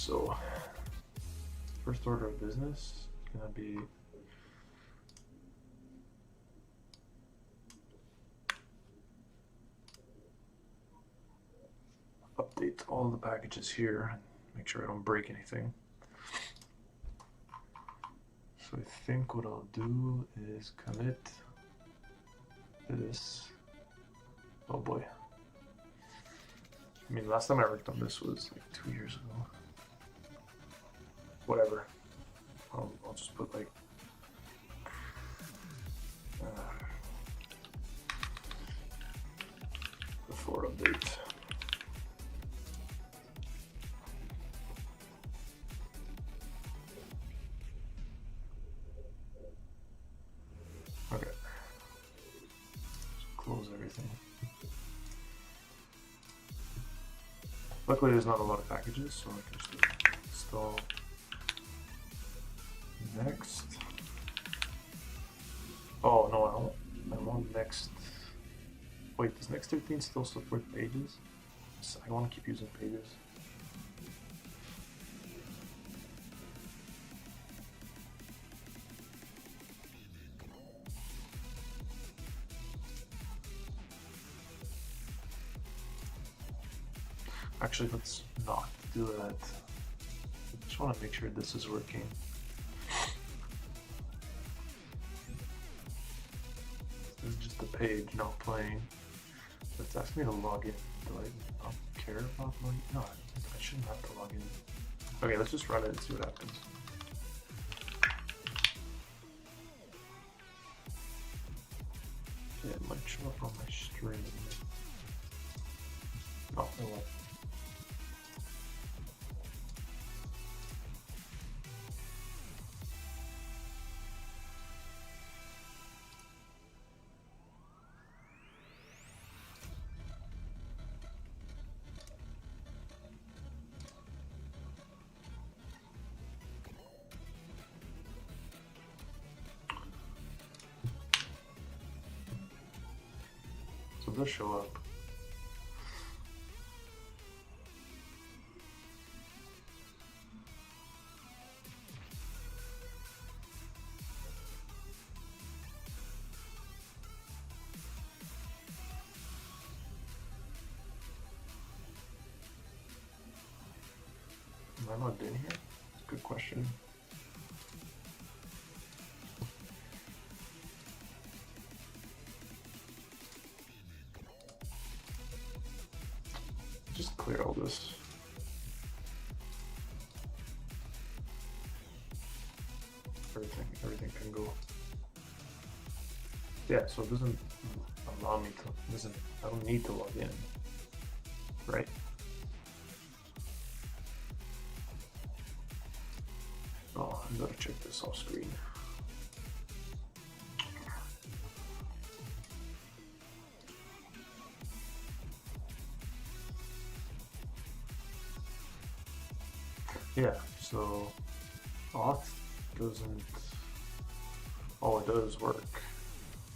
so first order of business is gonna be update all the packages here, make sure I don't break anything. So I think what I'll do is commit this. Oh boy. I mean, last time I worked on this was like 2 years ago. Whatever. I'll just put like before update. Okay. Just close everything. Luckily, there's not a lot of packages, so I can just install next. Oh no, I want next. Wait, does next 13 still support pages? I want to keep using pages. Actually, let's not do that. I just want to make sure this is working. This is just a page not playing. It's asking me to log in. Do I not care about logging? No, I shouldn't have to log in. Okay, let's just run it and see what happens. Yeah, it might show up on my stream. Oh, it won't. So they'll show up. Am I logged in here? That's a good question. Just clear all this. Everything can go. Yeah, so it doesn't allow me to, I don't need to log in, right? Oh, I gotta check this off screen. Yeah, so auth doesn't, oh, it does work.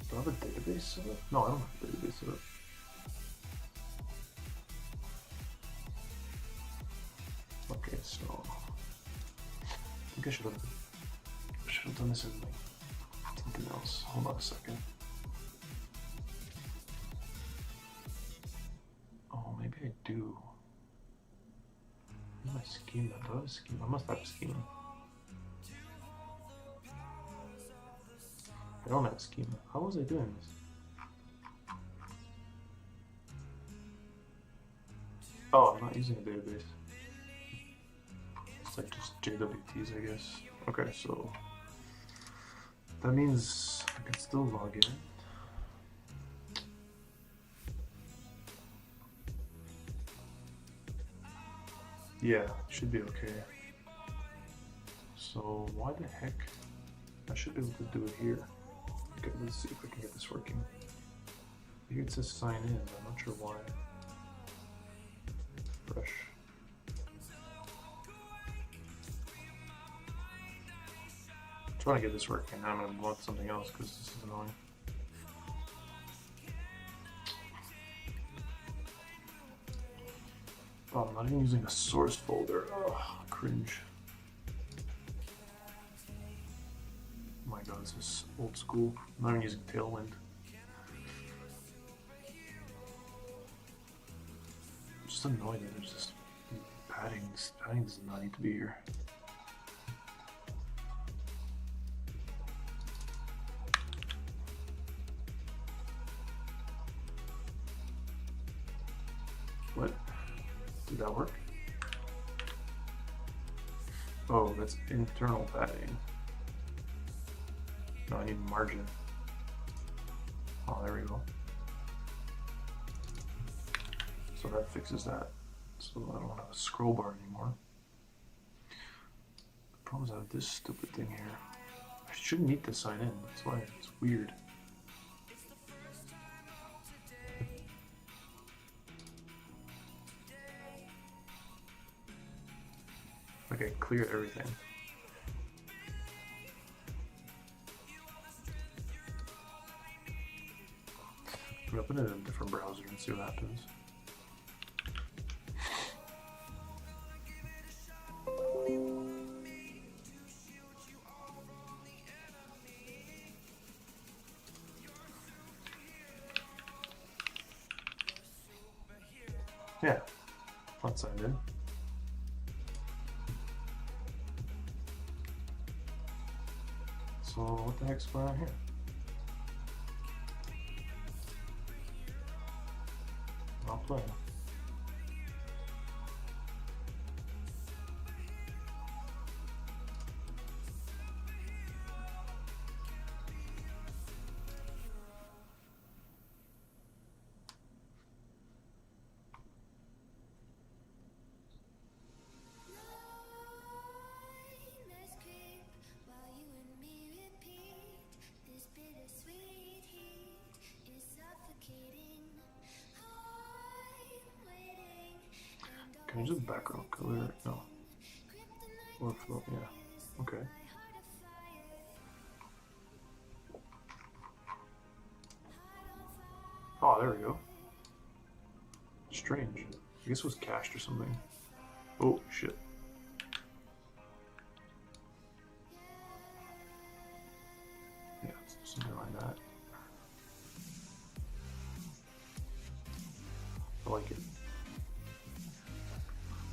Do I have a database set up? No, I don't have a database set up. Okay, so I think I should have done this in like something else. Hold on a second. Oh, maybe I do. My schema, do I have a schema? I must have a schema. I don't have a schema. How was I doing this? Oh, I'm not using a database. It's like just JWTs, I guess. Okay, so that means I can still log in. Yeah, should be okay. So why the heck? I should be able to do it here. Okay, let's see if I can get this working. Here it says sign in. I'm not sure why. Fresh. I'm trying to get this working. I'm gonna want something else because this is annoying. Oh, I'm not even using a source folder. Oh cringe. Oh my god, this is old school. I'm not even using Tailwind. I'm just annoyed that there's just padding. Padding does not need to be here. What? Did that work? Oh, that's internal padding. No, I need margin. Oh, there we go. So that fixes that. So I don't have a scroll bar anymore. The problem is I have this stupid thing here. I shouldn't need to sign in. That's why it's weird. Okay, clear everything. I'm gonna open it in a different browser and see what happens. Yeah, fun signed in. So what the heck's going on here? Not playing. Can I just background color? No. Workflow, yeah. Okay. Oh, there we go. Strange. I guess it was cached or something. Oh, shit. Yeah, something like that. I like it.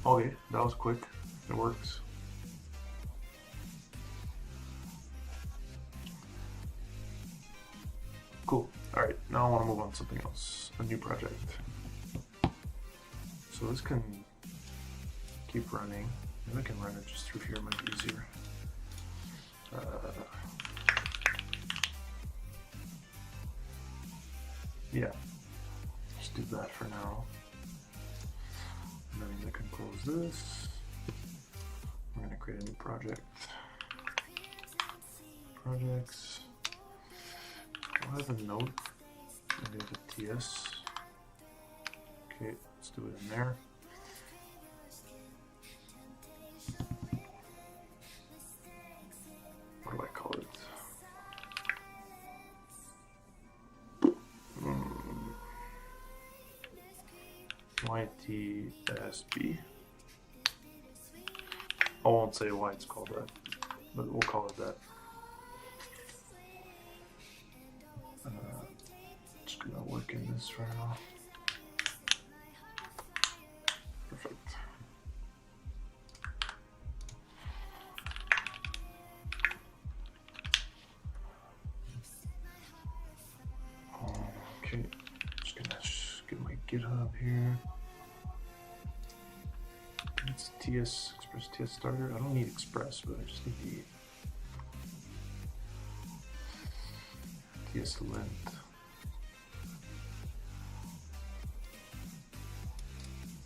Okay, that was quick. It works. Cool. Alright, now I want to move on to something else. A new project. So this can keep running. Maybe I can run it just through here, it might be easier. Yeah, just do that for now. And then I can close this. I'm gonna create a new project. Projects. I'll have a node. Maybe have a TS. Okay, let's do it in there. What do I call it? YTSB. I won't say why it's called that, but we'll call it that. Just gonna work in this for now. Perfect. Okay, just gonna get my GitHub here. It's TS Express TS starter. I don't need Express, but I just need the TS lint.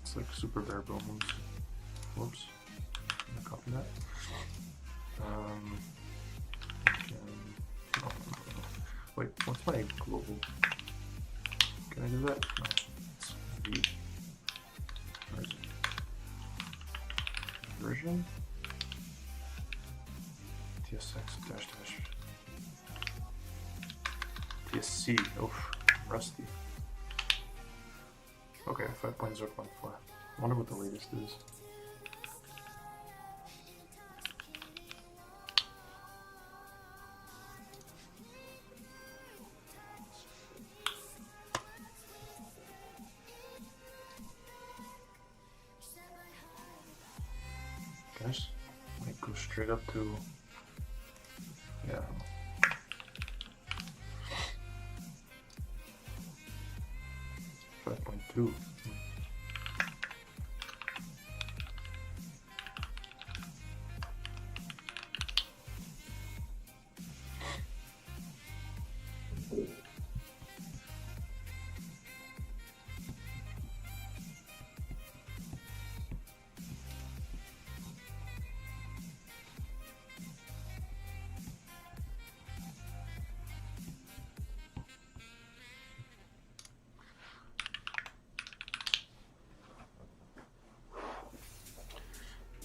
It's like super bare bones. Whoops. I'm gonna copy that. Wait, what's my global? Can I do that? No. It's V. Where is it? Version? TSX dash dash. TSC. Oof. Rusty. Okay, 5.0.4. I wonder what the latest is. straight up to, yeah. 5.2.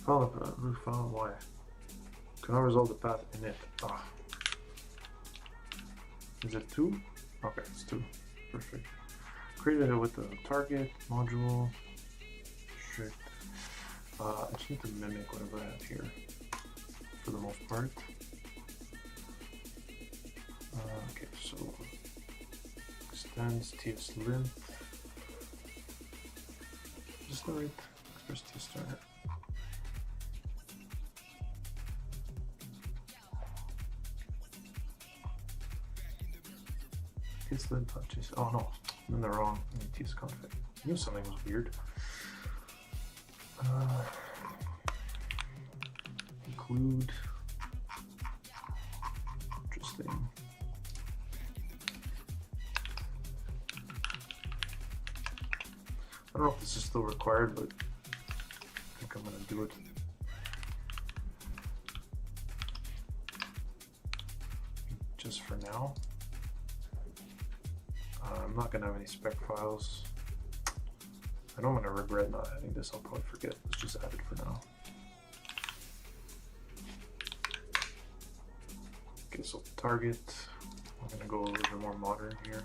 Follow the roof file, why? Cannot resolve the path in it. Ah. Is it 2? Okay, it's 2. Perfect. Created it with the target module. Strict. I just need to mimic whatever I have here for the most part. Okay, so extends TS length. Just the right express TS starter. TS length touches. Oh no, I'm in the wrong TS config. I knew something was weird. Include. Interesting. I don't know if this is still required, but I think I'm going to do it. Just for now. I'm not going to have any spec files. I know I'm going to regret not having this. I'll probably forget. Let's just add it for now. Okay, so target. I'm going to go a little bit more modern here.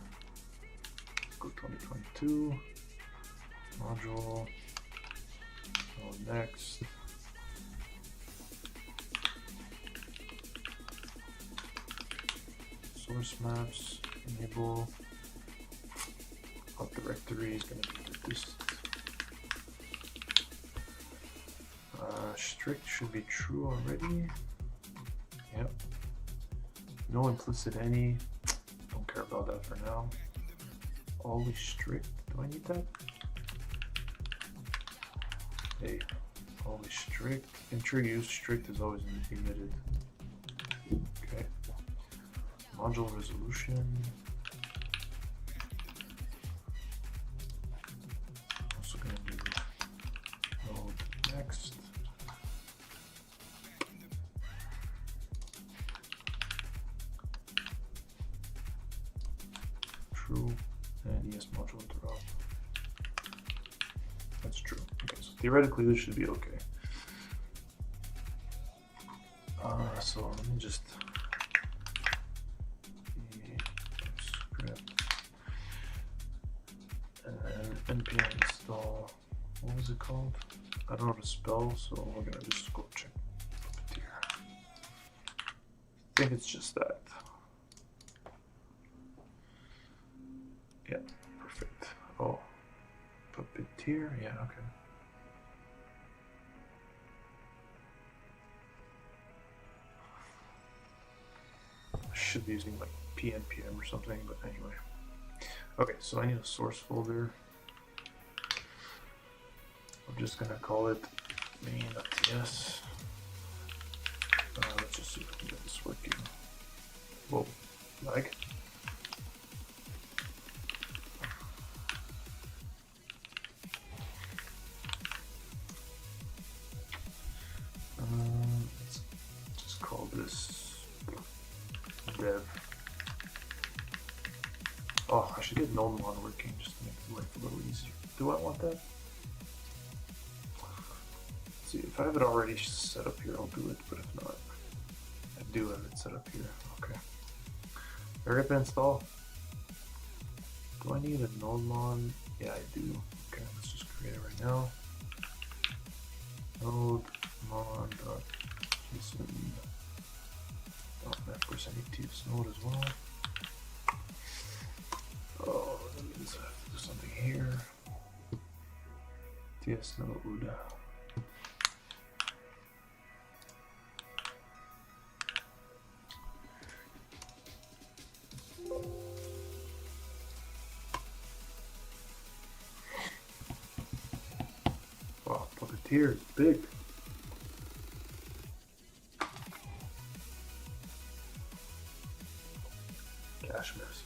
Let's go 2022. Module. Go next. Source maps. Enable. Up directory is going to be reduced. Strict should be true already. Yep. No implicit any. Don't care about that for now. Always strict. Do I need that? Hey, always strict. Enter use strict is always emitted. Okay. Module resolution. Also going to do node next. True. And ES module interrupt. That's true. Okay, so theoretically this should be okay. So let me just script and npm install. What was it called? I don't know how to spell, so we're gonna just go check Puppeteer. I think it's just that. Yeah, perfect. Oh, Puppeteer. Yeah, okay. Should be using like pnpm or something, but anyway. Okay, so I need a source folder. I'm just gonna call it main.ts. Let's just see if we can get this working. Whoa, lag. Let's just call this dev. Oh, I should get node mod working just to make life a little easier. Do I want that? Let's see, if I have it already set up here, I'll do it, but if not, I do have it set up here. Okay. Hurry install. Do I need a node mod? Yeah, I do. Okay, let's just create it right now. Node mod.json. Of course, I need TS node as well. Oh, that means I have to do something here. TS node. Puppeteer is big. Cashmere's.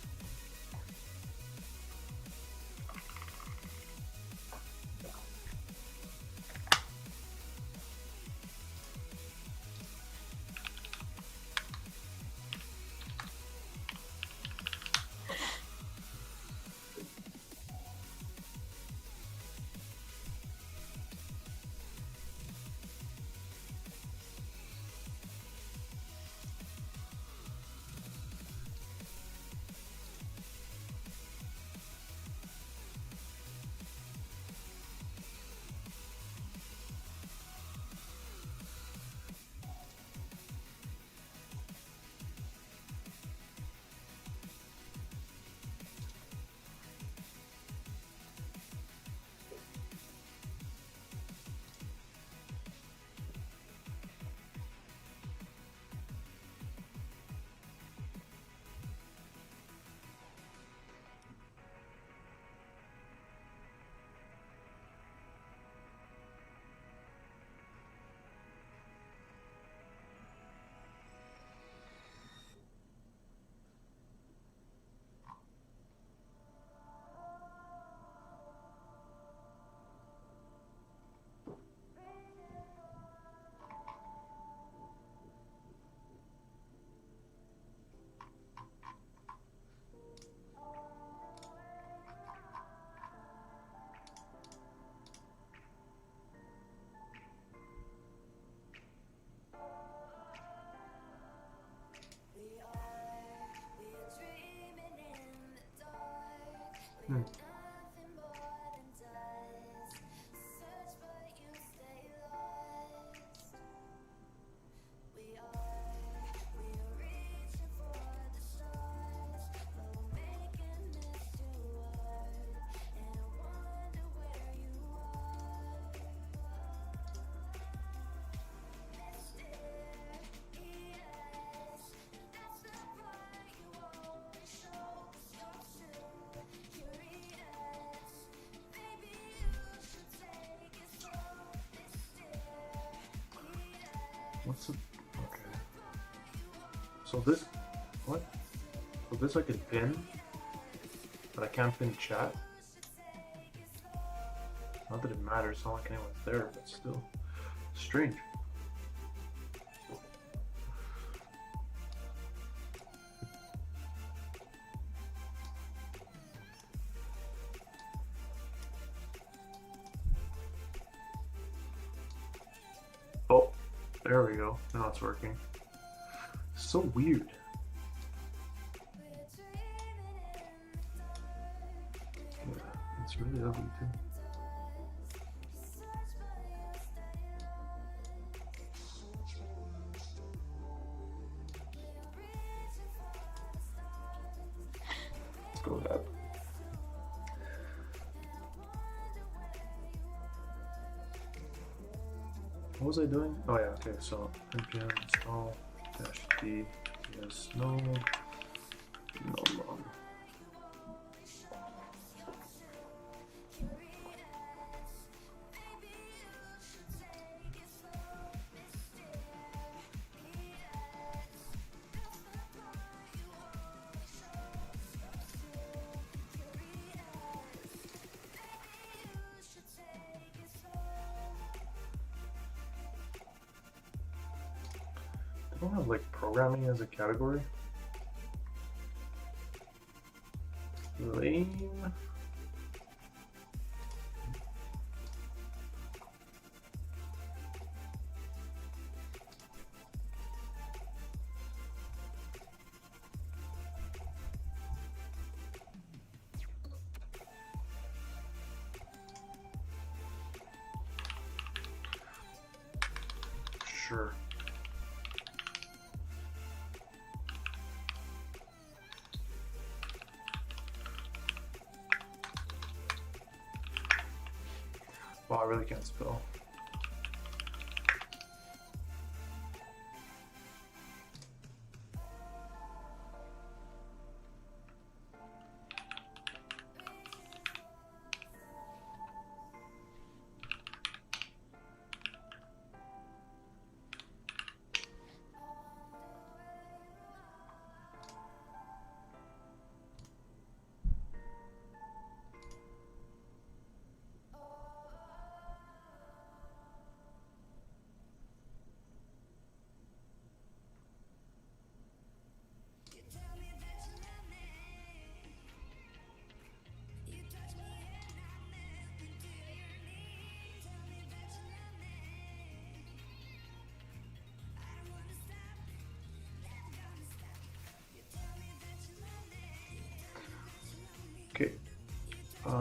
What's the... Okay. So this... What? So this I can pin, but I can't pin chat? Not that it matters, it's not like anyone's there, but still. Strange. Oh, there we go. Now it's working. So weird. Yeah, it's really ugly too. Let's go with that. What was I doing? Oh yeah, okay, so npm install -d yes no long. I don't have like programming as a category. Lame. Sure. Wow, I really can't spell.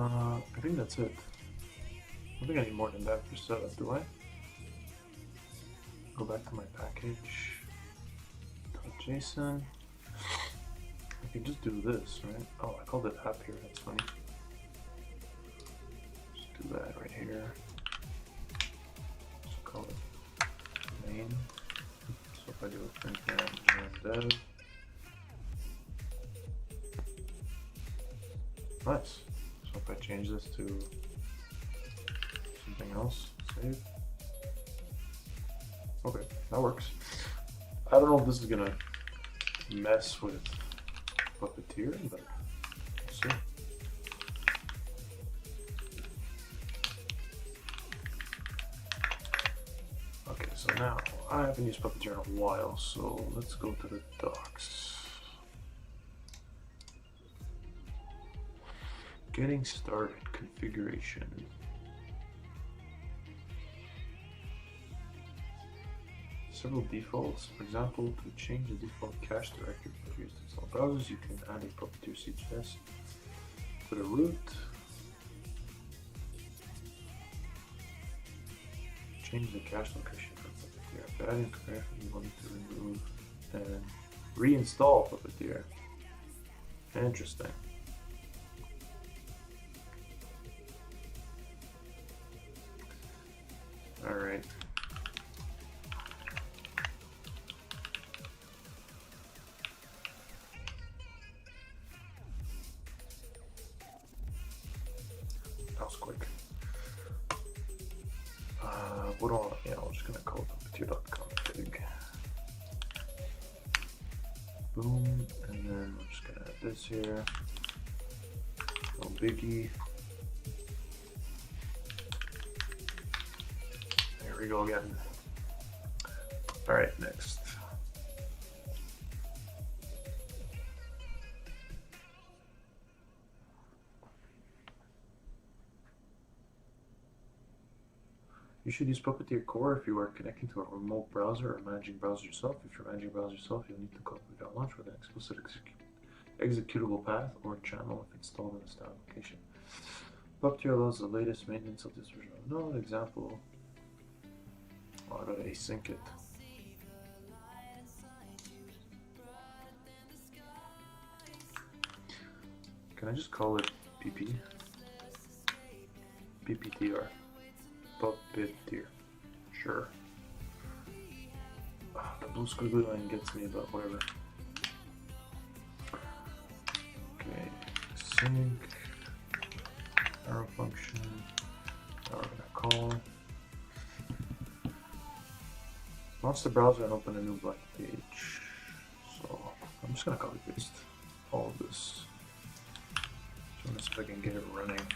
I think that's it. I don't think I need more than that for setup, do I? Go back to my package. JSON. I can just do this, right? Oh, I called it app here, that's funny. Just do that right here. Just call it main. So if I do a print dev. Nice. So if I change this to something else, save. Okay, that works. I don't know if this is gonna mess with Puppeteer, but we'll see. Okay, so now I haven't used Puppeteer in a while, so let's go to the docs. Getting started, configuration. Several defaults. For example, to change the default cache directory for used install browsers, you can add a Puppeteer CTS to the root. Change the cache location for Puppeteer. After adding configuration, you want to remove and reinstall Puppeteer. Interesting. All right. That was quick. What on? Yeah, I'm just gonna call it puppeteer.config. Boom, and then I'm just gonna add this here. No biggie. There we go again. All right, next. You should use Puppeteer Core if you are connecting to a remote browser or managing browsers yourself. If you're managing browsers yourself, you'll need to call launch with an explicit executable path or channel if installed in a style application. Puppeteer allows the latest maintenance of this version of Node. Example, I gotta async it. Can I just call it PP? PPTR. Puppeteer. Sure. The blue squiggly line gets me, but whatever. Okay. Sync. Arrow function. Now we're gonna call. Launch the browser and open a new blank page. So I'm just gonna copy paste all of this. So I'm just see if I can get it running.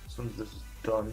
As soon as this is done,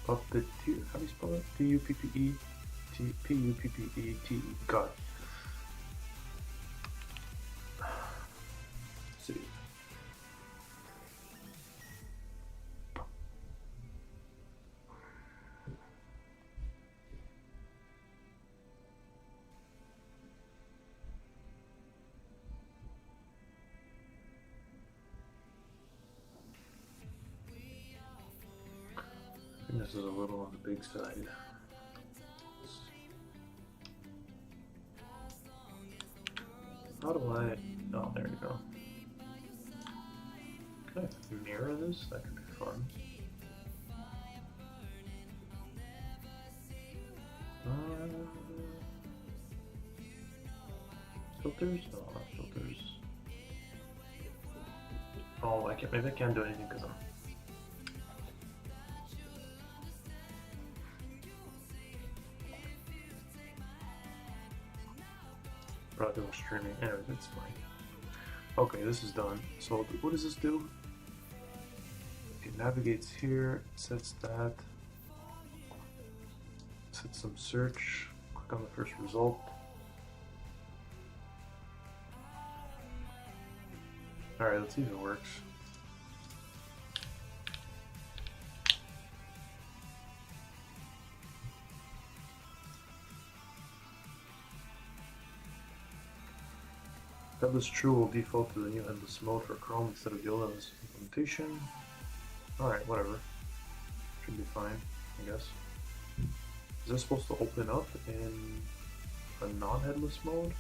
Puppeteer, how do you spell it? P-U-P-P-E-T-E. Got it. Let's see. I think this is a little on the big side. How do I? Oh, there you go. Can I mirror this? That could be fun. Filters? No, not filters. Oh, I can't. Maybe I can't do anything because I'm. probably doing streaming. Anyway, that's fine. Okay, this is done. So what does this do? It navigates here, sets that, sets some search, click on the first result. Alright, let's see if it works. Headless True will default to the new headless mode for Chrome instead of the old headless implementation. Alright, whatever. Should be fine, I guess. Is this supposed to open up in a non-headless mode?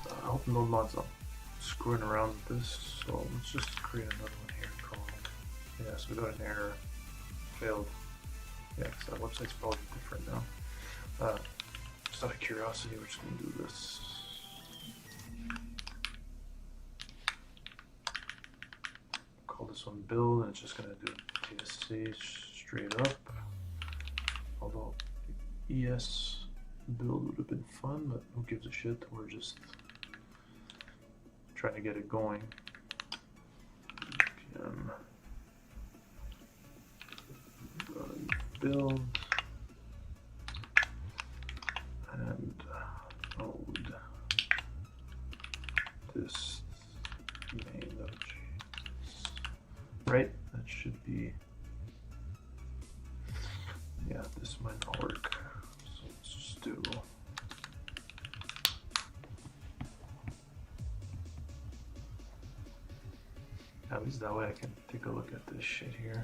I hope no mod's not screwing around with this, so let's just create another one here called, yeah, so we got an error, failed, yeah, because that website's probably different now. Just out of curiosity, we're just going to do this. Call this one build, and it's just going to do TSH straight up, although ES build would have been fun, but who gives a shit, we're just trying to get it going. Build and load this main.js. Right, that should be, yeah, this might not work. So let's just do at least that way I can take a look at this shit here,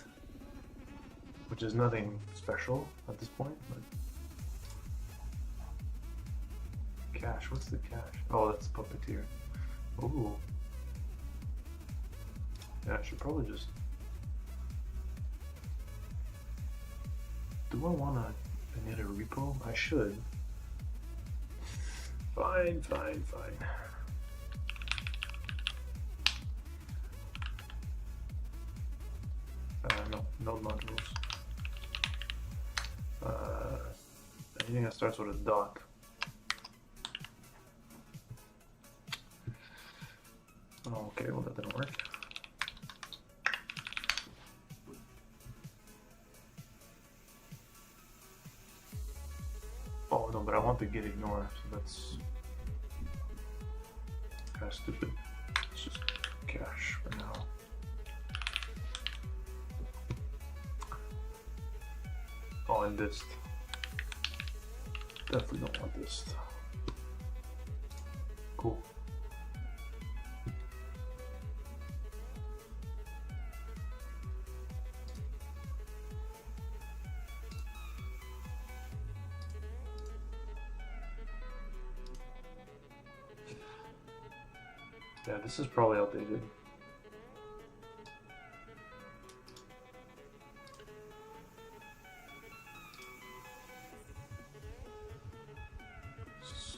which is nothing special at this point, but cache, what's the cache? Oh, that's Puppeteer. Ooh. Yeah, I should probably just, do I want to init a repo? I should. Fine. No, node modules. Anything that starts with a dot. Oh, okay, well that didn't work. Oh no, but I want the git ignore, so that's kind of stupid. Let's just cache for now. Oh, and this. Definitely don't want this. Cool. Yeah, this is probably outdated.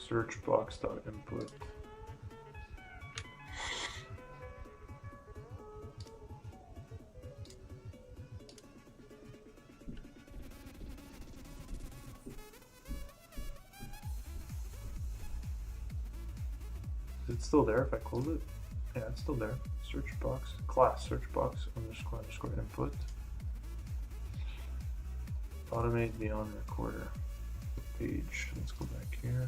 Search box.input. Is it still there if I close it? Yeah, it's still there. Search box, class, search box, underscore input. Automate beyond recorder. Page, let's go back here.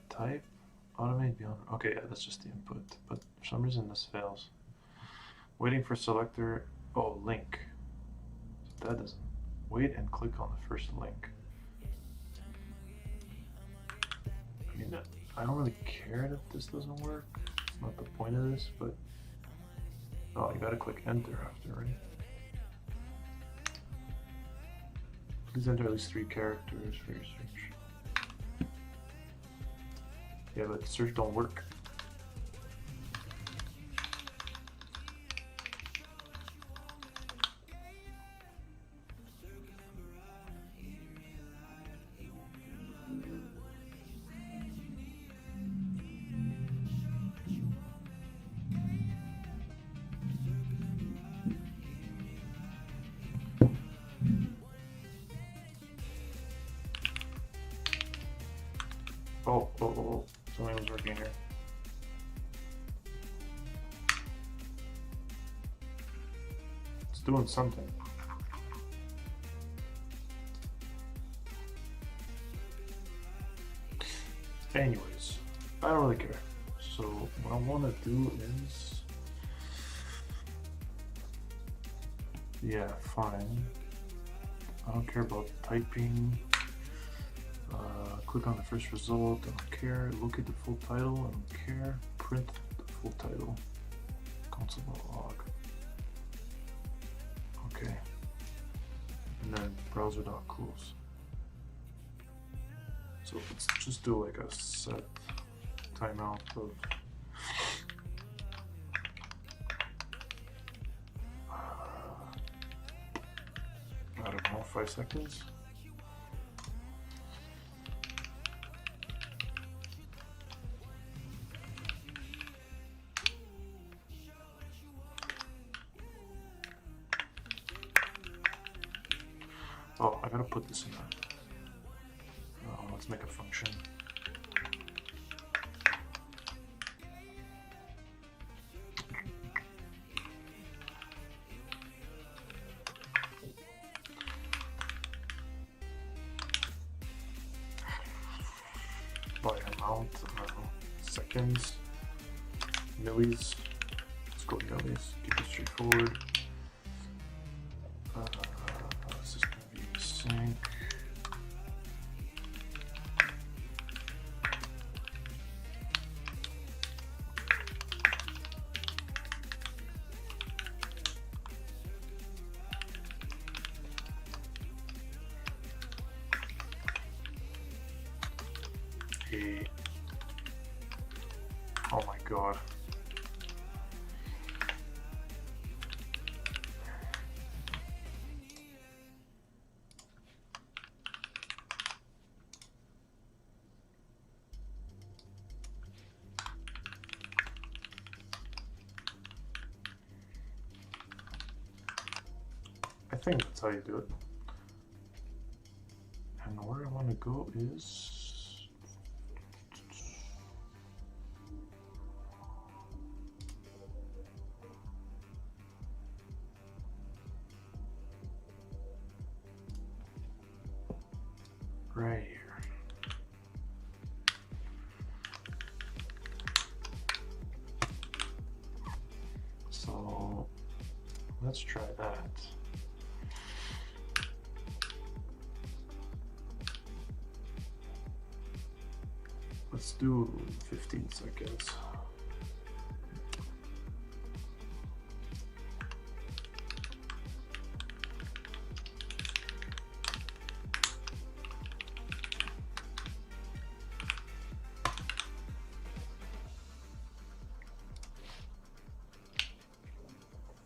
Type, automate beyond, okay, yeah, that's just the input, but for some reason this fails. Waiting for selector, oh, link, so that doesn't, wait and click on the first link. I mean, I don't really care if this doesn't work. It's not the point of this, but oh, you gotta click enter after, right? Please enter at least 3 characters for your search. Yeah, but the search don't work. Oh, something was working here. It's doing something. Anyways, I don't really care. So what I want to do is, yeah, fine. I don't care about typing. Click on the first result, I don't care. Locate the full title, I don't care. Print the full title. Console log. Okay. And then browser.close. So let's just do like a set timeout of I don't know, 5 seconds. Oh, I gotta put this in there. Let's make a function. By amount, I don't know, seconds, millis. Let's go millis, keep it straightforward. System view sync. Hey. Oh my god. I think that's how you do it. And where I want to go is right here. So let's try that. Let's do 15 seconds.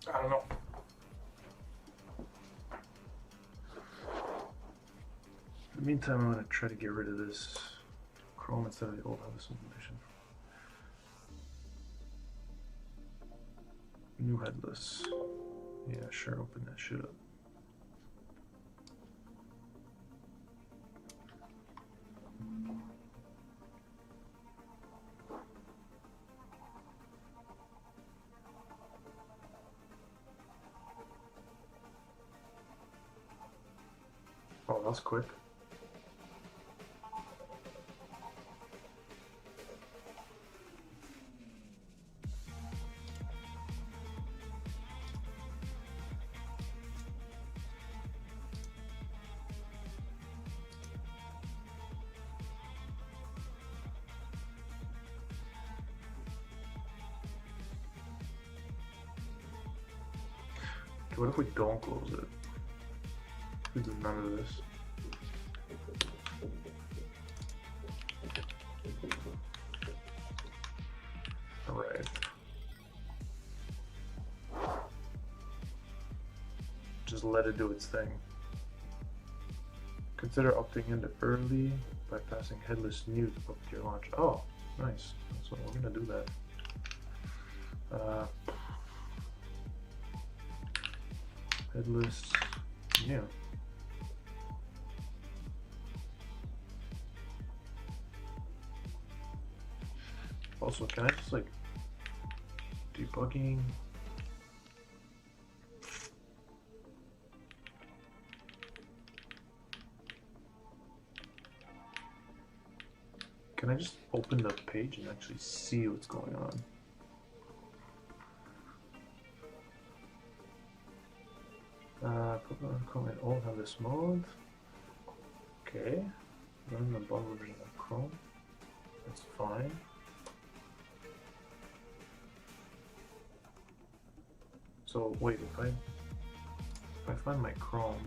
I don't know. In the meantime, I'm going to try to get rid of this Chrome instead of the old Office implementation. New headless. Yeah, sure, open that shit up. Oh, that's quick. What if we don't close it? We do none of this. Alright. Just let it do its thing. Consider opting into early bypassing headless news up to your launch. Oh, nice. So we're gonna do that. Headless new. Also, can I just like debugging? Can I just open the page and actually see what's going on? Comment all have this mode. Okay. Run the bottom version of Chrome. That's fine. So wait, if I find my Chrome,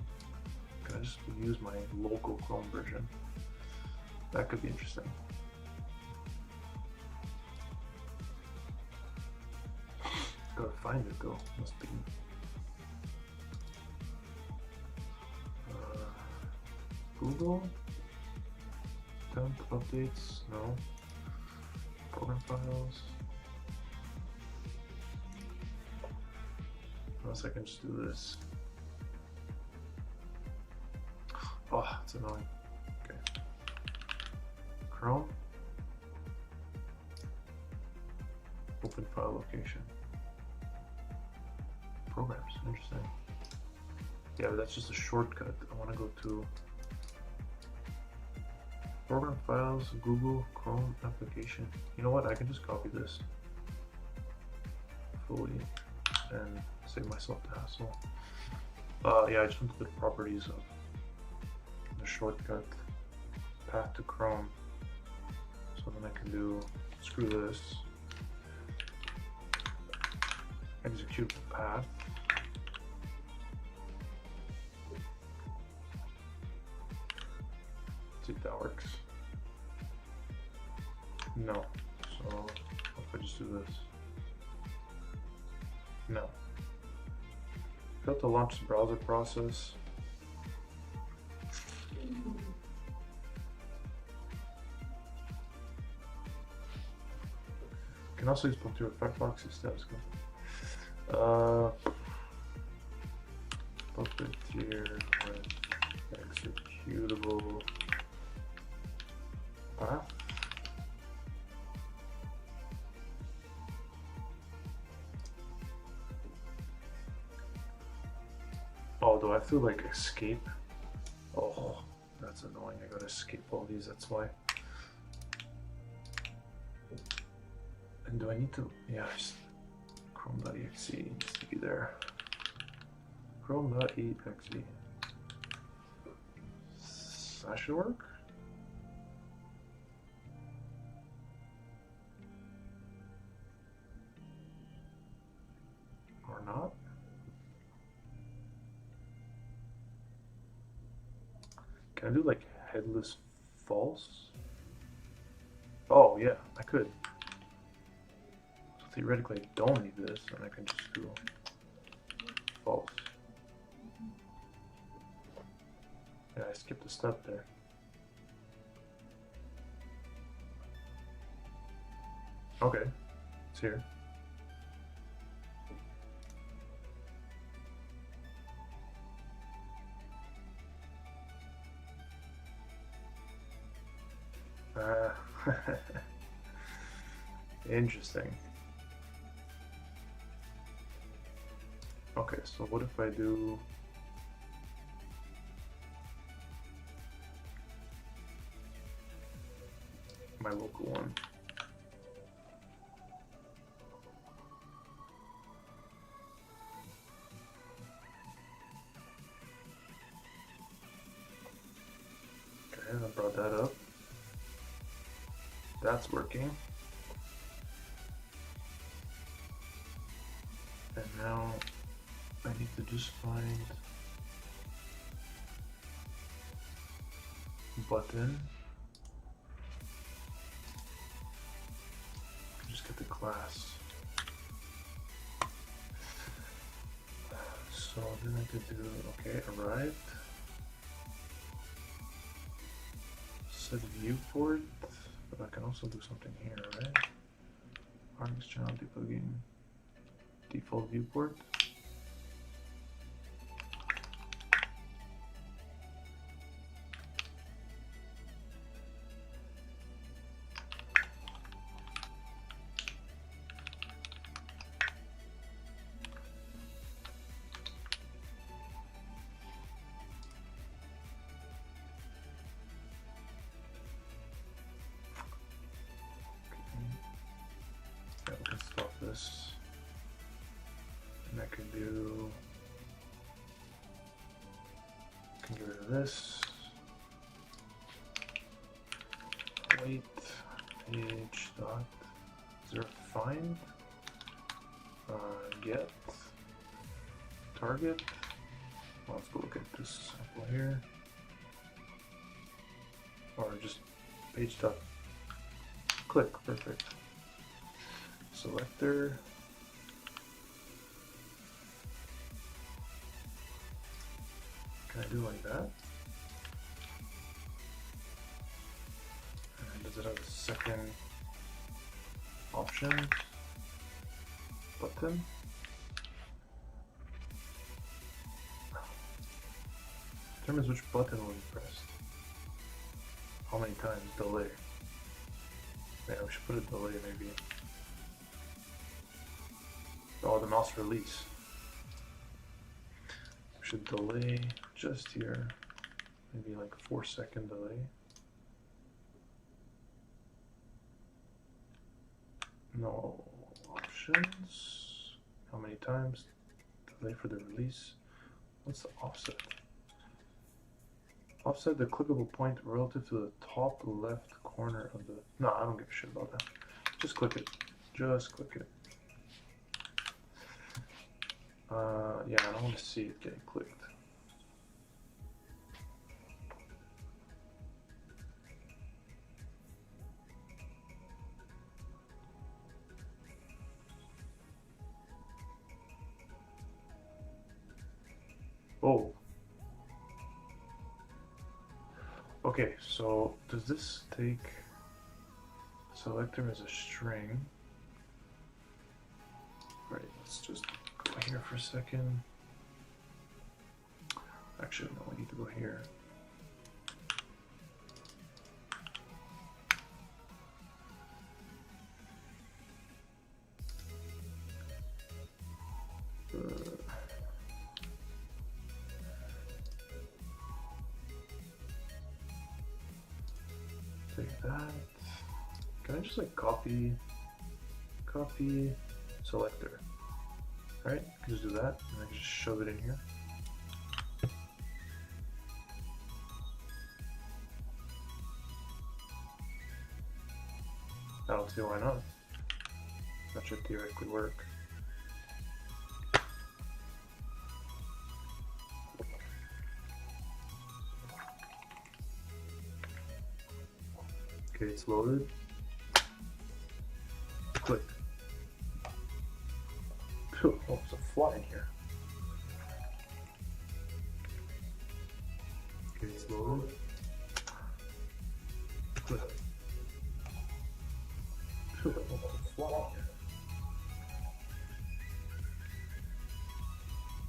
can I just use my local Chrome version? That could be interesting. Gotta find it though. Must be. Google. Temp updates. No. Program files. Unless I can just do this. Oh, it's annoying. Okay. Chrome. Open file location. Programs. Interesting. Yeah, but that's just a shortcut. I want to go to program files, Google, Chrome, application. You know what? I can just copy this fully and save myself the hassle. Yeah, I just went to the properties of the shortcut path to Chrome. So then I can do screw this, execute the path. See if that works. No. So what if I just do this? No. Failed to launch the browser process. Can also use Puppeteer Firefox steps. Puppeteer executable path. Oh, do I have to like escape? Oh, that's annoying. I gotta escape all these, that's why. And do I need to? Yeah, just chrome.exe needs to be there. Chrome.exe. That should work. Or not. Can I do like headless false? Oh yeah, I could. So theoretically I don't need this, and I can just do false. Yeah, I skipped a step there. Okay, it's here. Interesting. Okay, so what if I do my local one? Okay, I brought that up. That's working. And now I I need to just find button. Just get the class. So then I could do, okay, arrived. Set viewport, but I can also do something here, right? Args channel debugging, default viewport. Yeah, we can stop this. And I can do, can get rid of this. Wait, page dot, is there a find? Get, target. Well, let's go look at this sample here. Or just page dot, click, perfect. Selector. Can I do like that? And does it have a second option? Button? Determines which button will be pressed. How many times? Delay. Yeah, we should put a delay maybe. Oh, the mouse release. We should delay just here. Maybe like a 4-second delay. No options. How many times? Delay for the release. What's the offset? Offset the clickable point relative to the top left corner of the... No, I don't give a shit about that. Just click it. Just click it. Yeah, I don't want to see it getting clicked. Oh. Okay, so does this take selector as a string? Right, let's just go here for a second. Actually, no, we need to go here. Take that. Can I just like copy selector? Right? I can just do that, and I can just shove it in here. I don't see why not. That should theoretically work. Okay, it's loaded. Click. Oh, there's a fly in here. Okay, it's loaded. Click. Oh, there's a fly in here. Okay, it's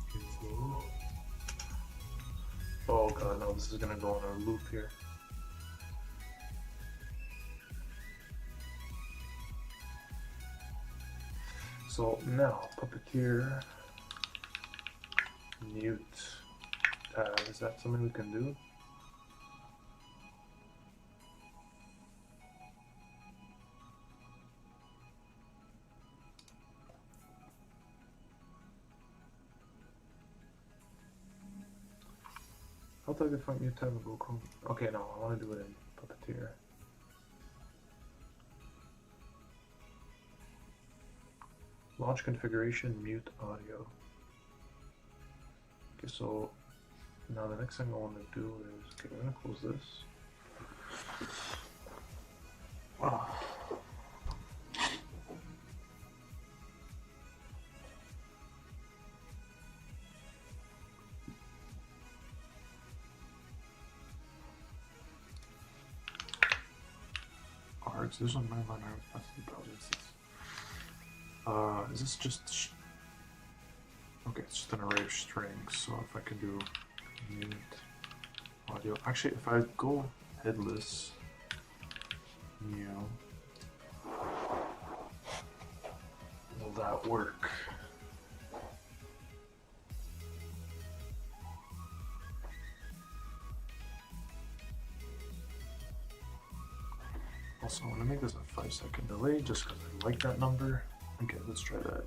loaded. Oh god, no, this is gonna go on a loop here. So now, Puppeteer, mute tab, is that something we can do? How do I find mute tab and go Chrome? Okay, no, I want to do it in Puppeteer. Launch configuration, mute audio. Okay, so now the next thing I want to do is, okay, we're gonna close this. Args, there's one man on our projects. Is this just okay, it's just an array of strings, so if I can do mute audio. Actually, if I go headless, will that work? Also, I'm gonna make this a 5-second delay just because I like that number. Okay, let's try that.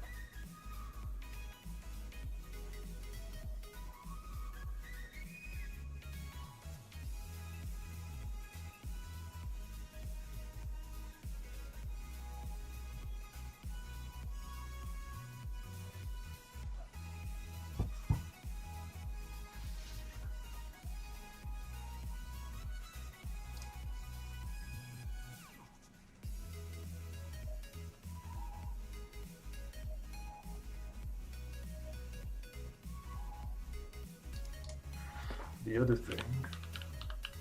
The other thing,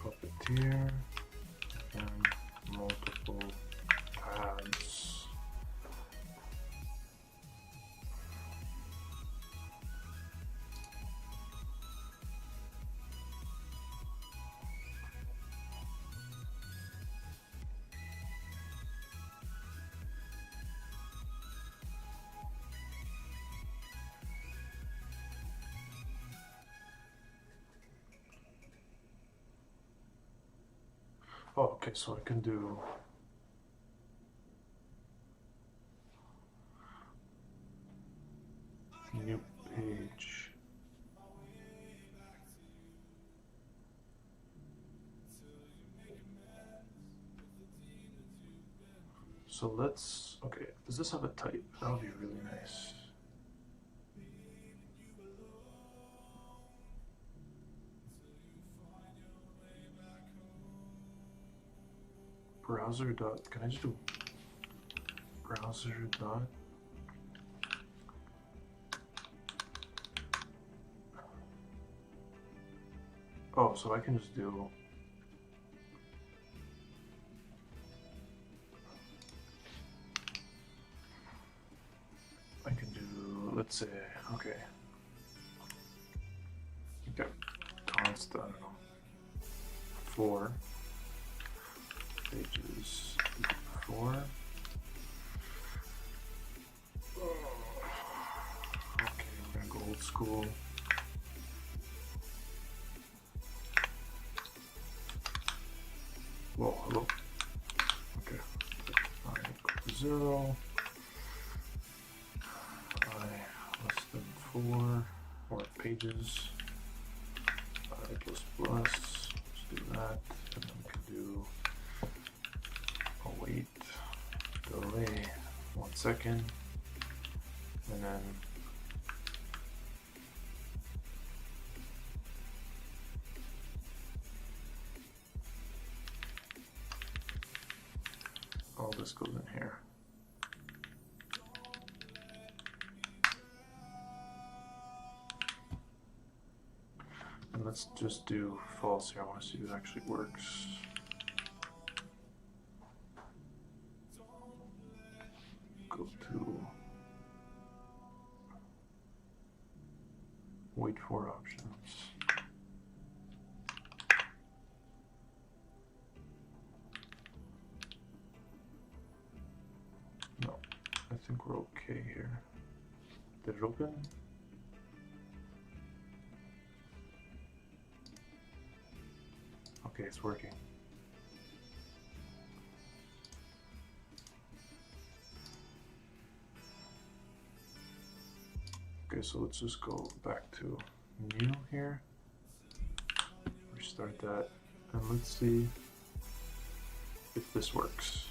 Puppeteer and multiple pads. Oh, okay, so I can do new page. So let's, okay, does this have a type? That would be really nice. Browser dot, can I just do browser dot? Oh, so I can just do let's say, okay, const, I don't know, 4 pages 4. Okay, we're gonna go old school. Whoa, hello. Okay, I equal to 0. Less than 4 or pages. Plus plus. Let's do that, and then we can do await delay 1 second, and then all this goes in here. And let's just do false here. I want to see if it actually works. Go to wait for options. No, I think we're okay here. Did it open? Okay, it's working. Okay, so let's just go back to new here. Restart that, and let's see if this works.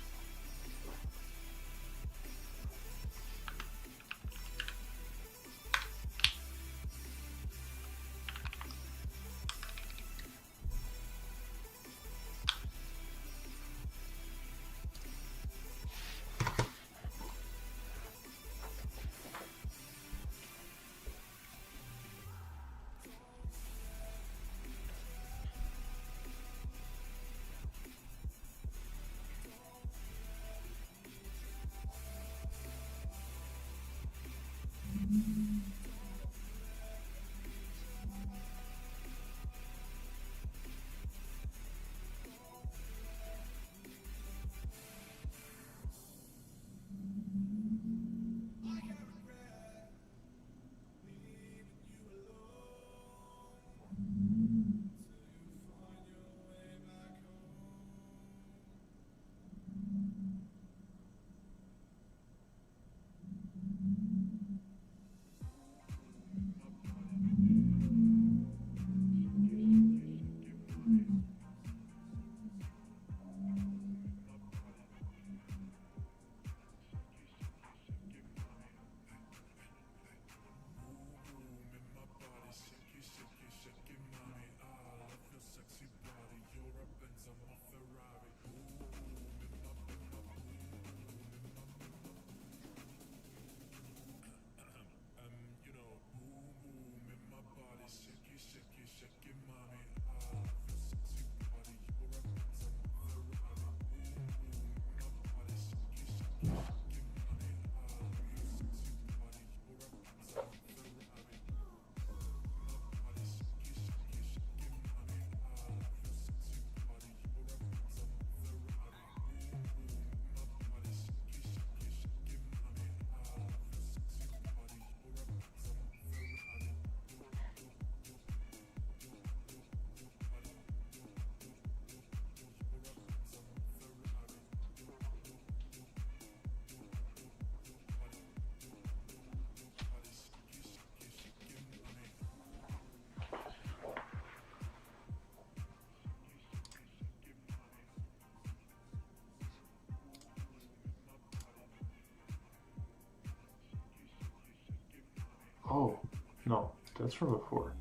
Oh, no, that's from before.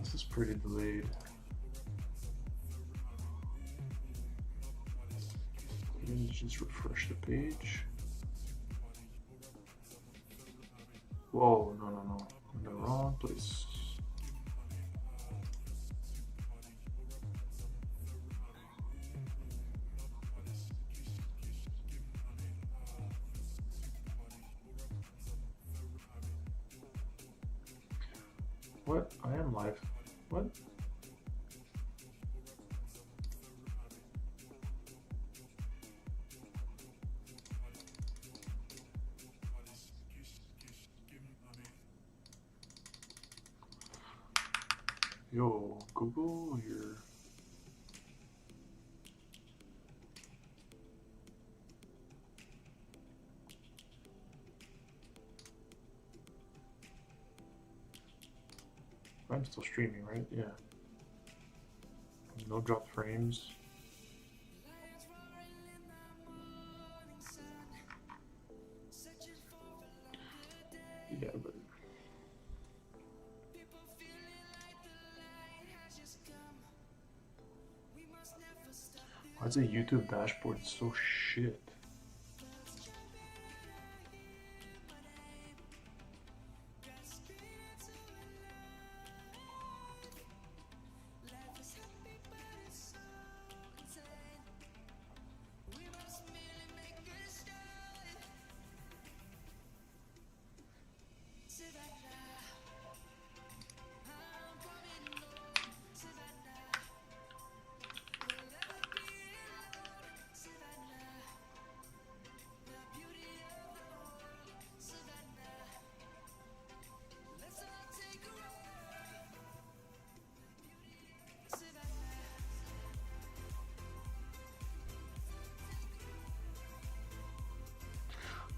This is pretty delayed. Let me just refresh the page. Whoa, no, no, no. I'm in the wrong place. What? I am live. What? Yo, Google, your I'm still streaming, right? Yeah. No drop frames. Yeah, but why is the YouTube dashboard so shit?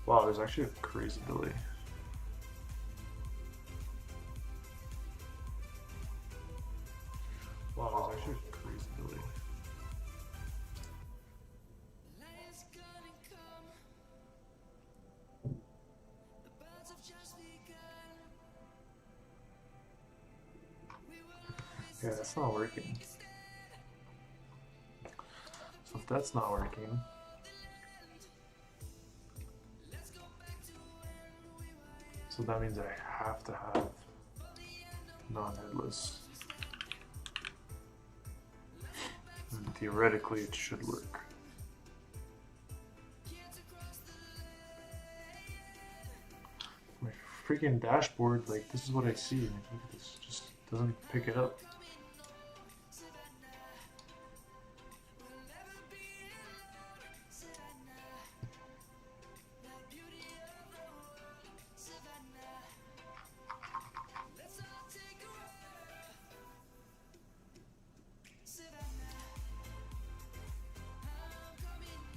Wow, there's actually a crazy delay. Wow, there's actually a crazy delay. Yeah, that's not working. So if that's not working, so that means I have to have non-headless. And theoretically, it should work. My freaking dashboard, like, this is what I see. Like, look at this, just doesn't pick it up.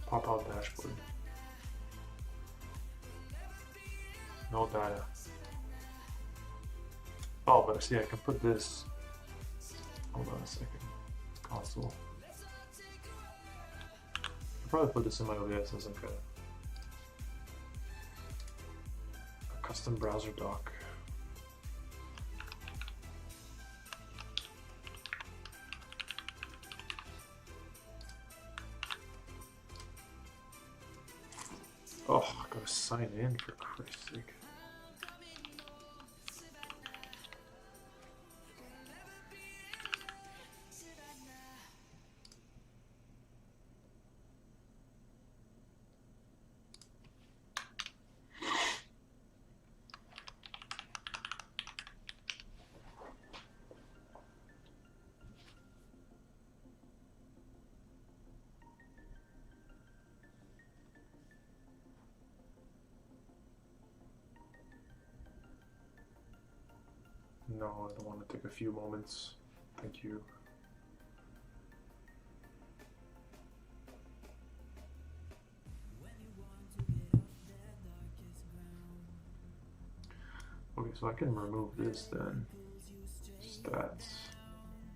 Pop out dashboard. No data. Oh, but see, I can put this. Hold on a second. Console. I'll probably put this in my OBS as like a custom browser dock. Oh, I gotta sign in for Christ's sake. No, I don't want to take a few moments. Thank you. Okay, so I can remove this then. Stats.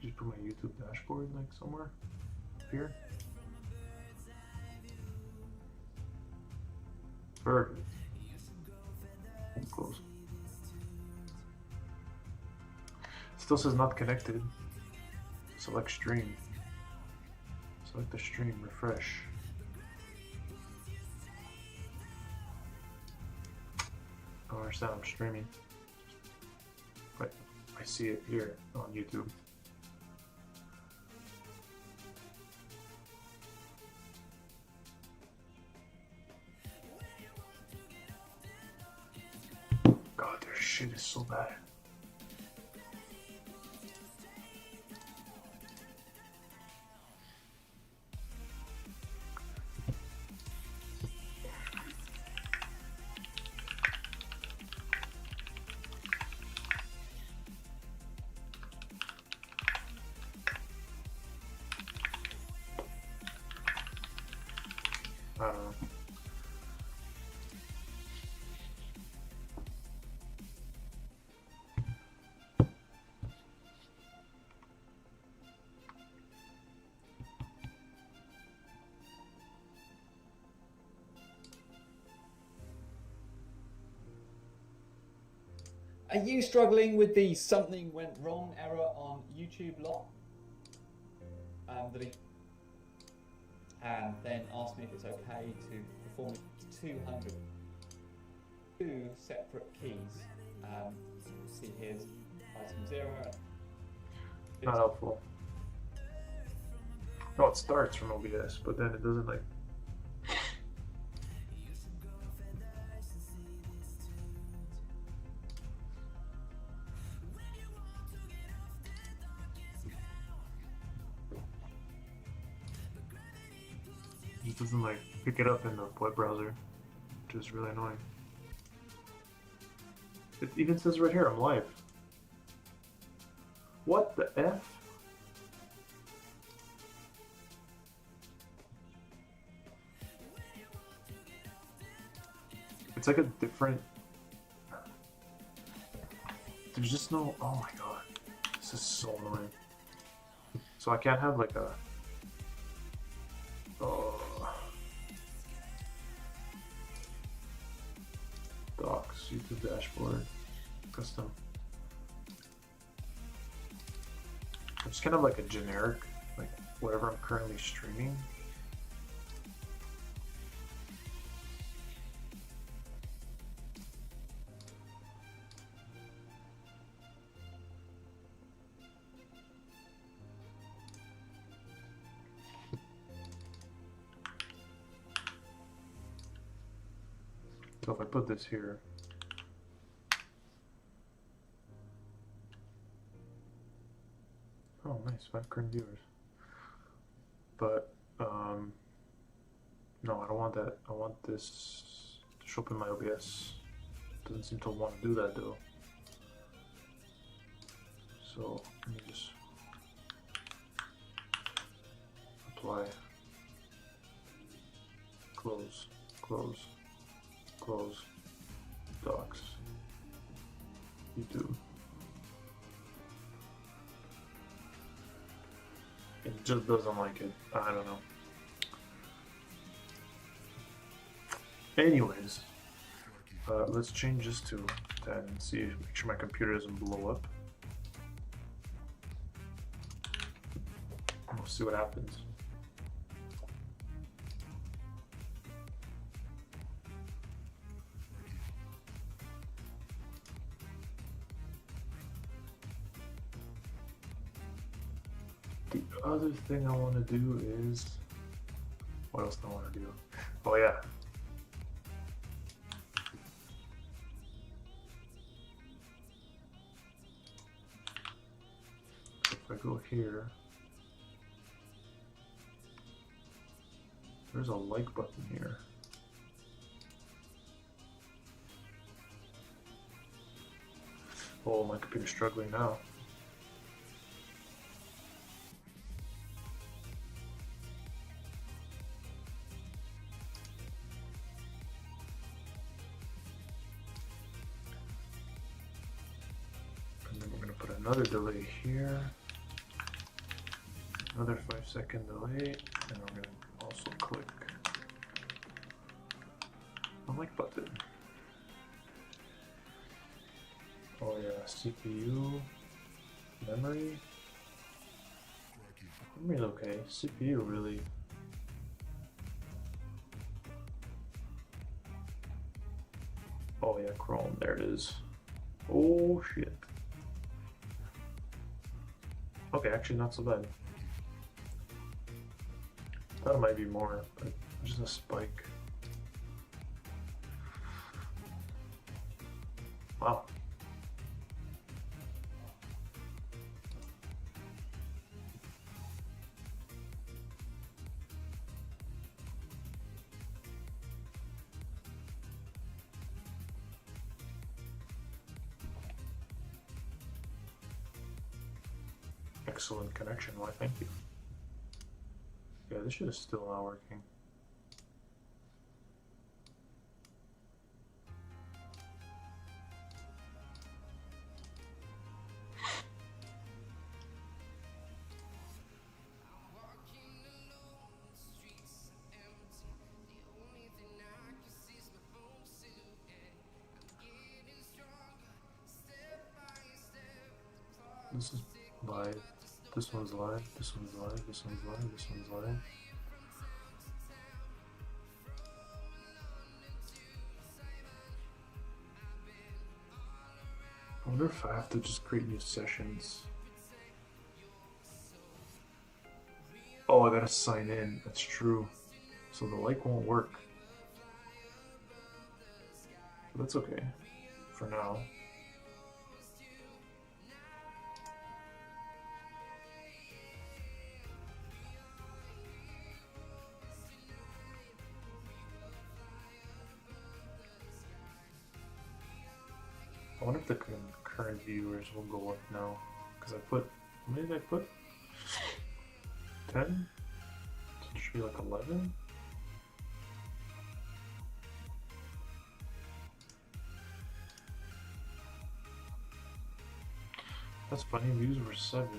Just put my YouTube dashboard like somewhere up here. Perfect. Close. Still says not connected. Select stream. Select the stream, refresh. I don't understand, I'm streaming. But I see it here on YouTube. God, their shit is so bad. I don't know. Are you struggling with the something went wrong error on YouTube lot? And then asked me if it's okay to perform 200. Two separate keys. See here's item 0. Not helpful. No, it starts from OBS, but then it doesn't like. It doesn't like pick it up in the web browser, which is really annoying. It even says right here, I'm live. What the F? It's like a different... There's just no... Oh my god. This is so annoying. So I can't have like a... Docs, YouTube dashboard, custom. It's kind of like a generic, like whatever I'm currently streaming. So if I put this here, oh nice, 5 current viewers. But no, I don't want that. I want this to show up in my OBS. Doesn't seem to want to do that though. So let me just apply, close, close, close, docs, YouTube. It just doesn't like it. I don't know. Anyways, let's change this to 10 and see, make sure my computer doesn't blow up. We'll see what happens. The other thing I want to do is, what else do I want to do? Oh yeah. If I go here, there's a like button here. Oh, my computer's struggling now. another delay here. Another 5-second delay, and we're gonna also click the like button. Oh yeah, CPU, memory. Memory's okay. CPU really. Oh yeah, Chrome. There it is. Oh shit. Okay, actually not so bad. Thought it might be more, but just a spike. Wow. Excellent connection. Why, thank you. Yeah, this shit is still not working. This is live. This one's live. This one's live. This one's live. This one's live. I wonder if I have to just create new sessions. Oh, I gotta sign in. That's true. So the like won't work. But that's okay. For now. I wonder if the current viewers will go up now. Because I put, how many did I put? 10? So it should be like 11? That's funny, views were 7.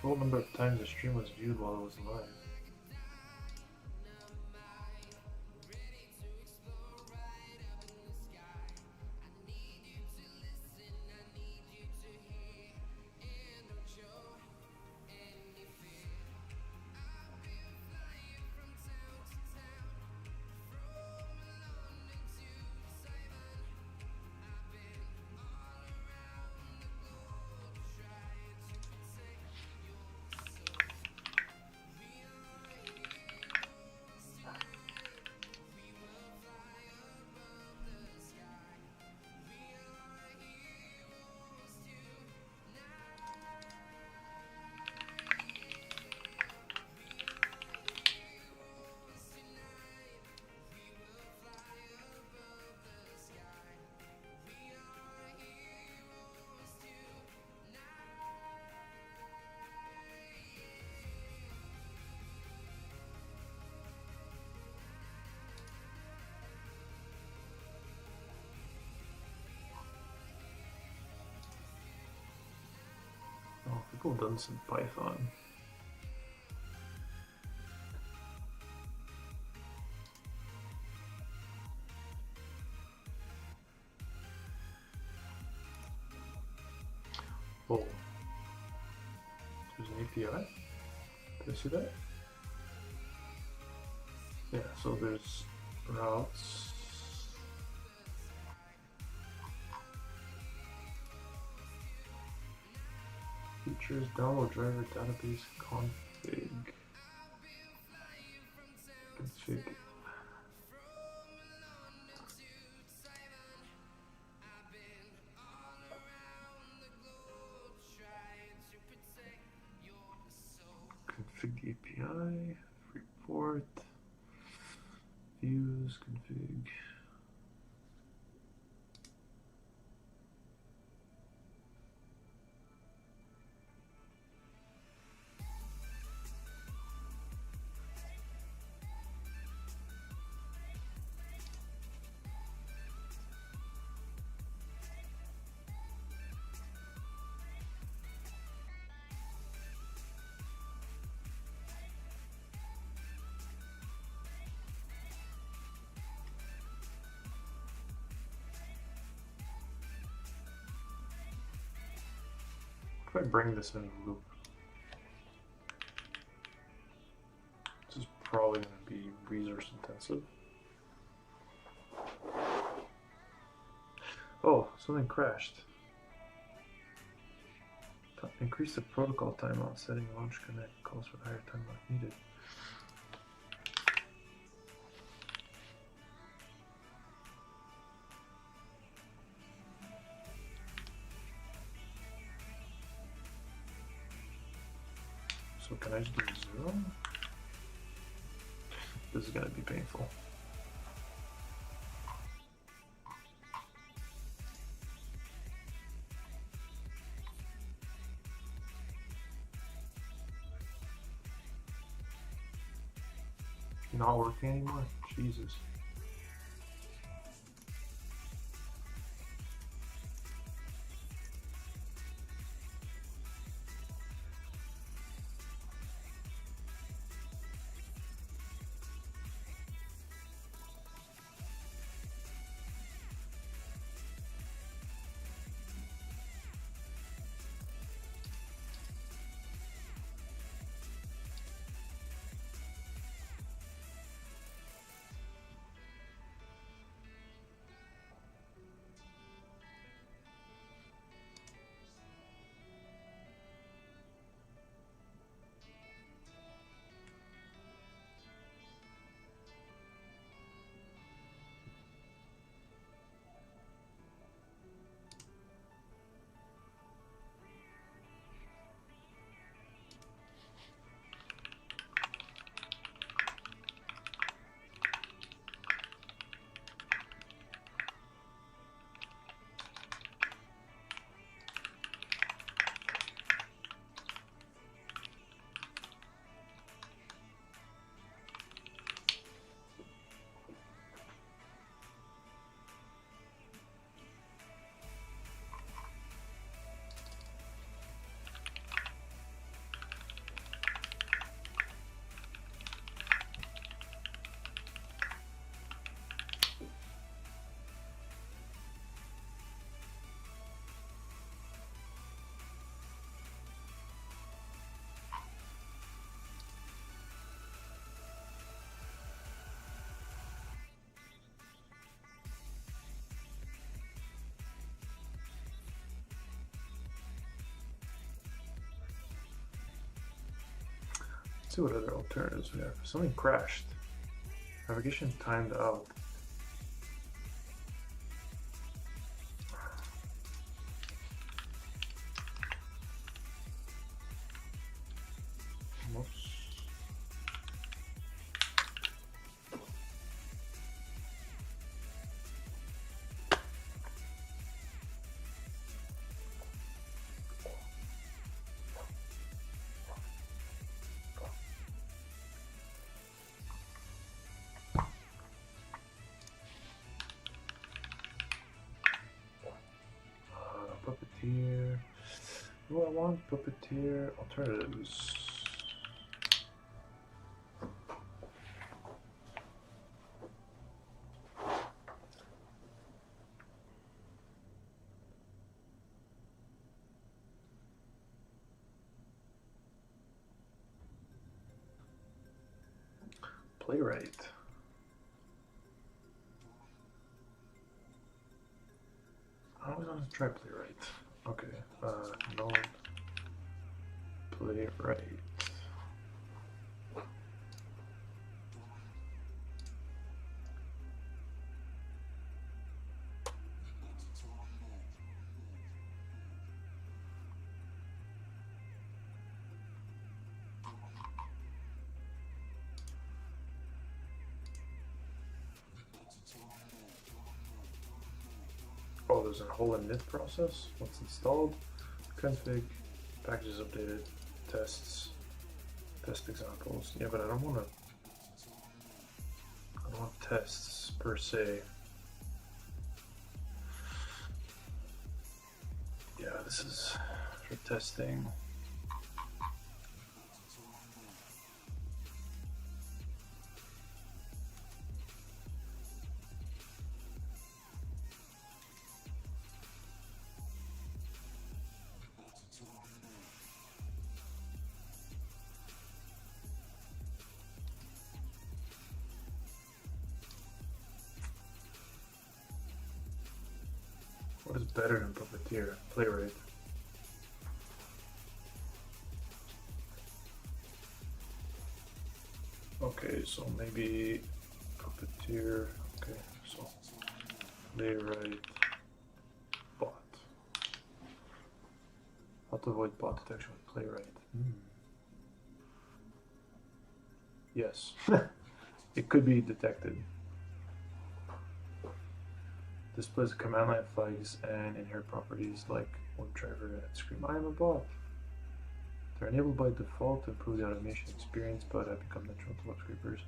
Total number of times the stream was viewed while it was live. Oh, people have done some Python. Oh, there's an API? Did I see that? Yeah, so there's routes. Features, download driver, database, config. Config. Config the API, report, views, config. If I bring this in the loop, this is probably going to be resource intensive. Oh, something crashed. Increase the protocol timeout setting launch connect calls for higher timeout needed. So can I just do 0? This is gonna be painful. Not working anymore? Jesus. Let's see what other alternatives we have. Something crashed. Navigation timed out. Puppeteer. Oh, I want Puppeteer alternatives. Playwright. I always want to try playwright. Okay, node playwright. Oh, there's a whole init process. What's installed? Config, packages updated, tests, test examples. Yeah, but I don't want tests per se. Yeah, this is for testing. better than Puppeteer, Playwright. Okay, so maybe Puppeteer. Okay, so Playwright, bot. How to avoid bot detection with Playwright. Yes, it could be detected. Displays command line flags and inherent properties like WebDriver and scream, I am a bot. They're enabled by default to improve the automation experience, but have become natural to web scrapers.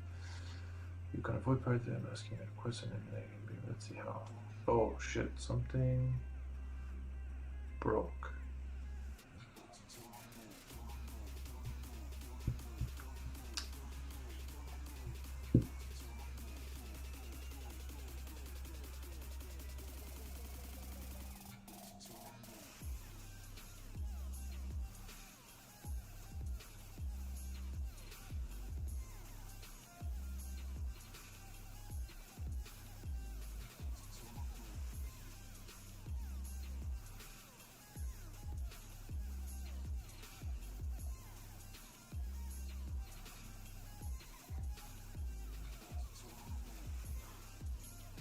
You can avoid part of them asking a question and emulating. Let's see how. Oh shit, something broke.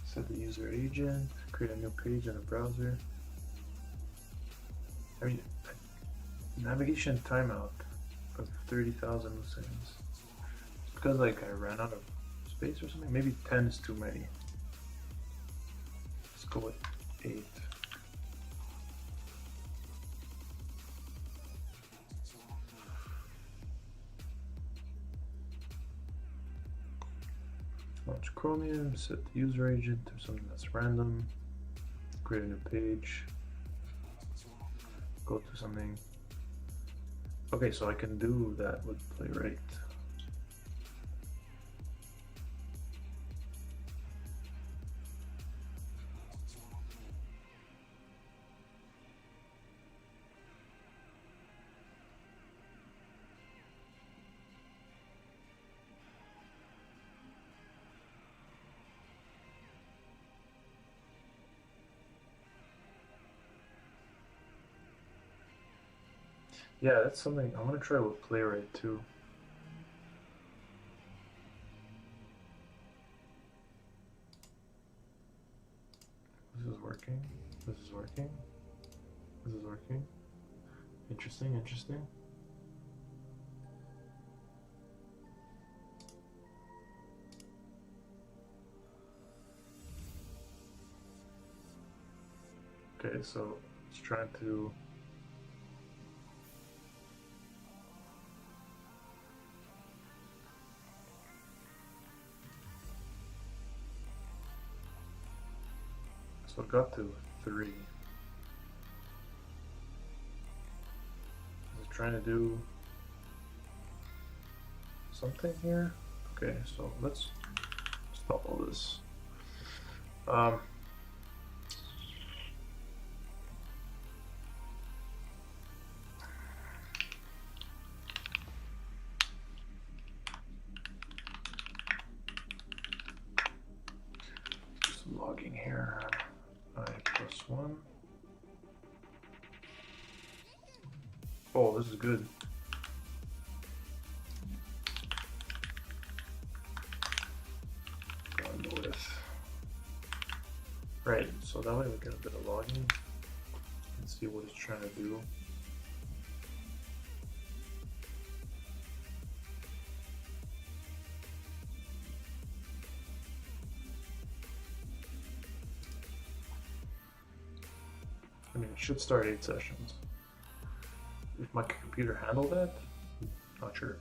Set the user agent, create a new page in a browser. I mean, navigation timeout of 30,000 seconds. It's because like I ran out of space or something. Maybe 10 is too many. Let's go with 8. Launch Chromium, set the user agent to something that's random, create a new page, go to something. Okay, so I can do that with Playwright. Yeah, that's something I'm gonna try with Playwright too. This is working. This is working. This is working. Interesting, interesting. Okay, so it's trying to so it got to 3. Is it trying to do something here? Okay, so let's stop all this. Just logging here. I+1. Oh, this is good. Right, so that way we get a bit of logging and see what it's trying to do. I mean, it should start 8 sessions. If my computer handled that, not sure.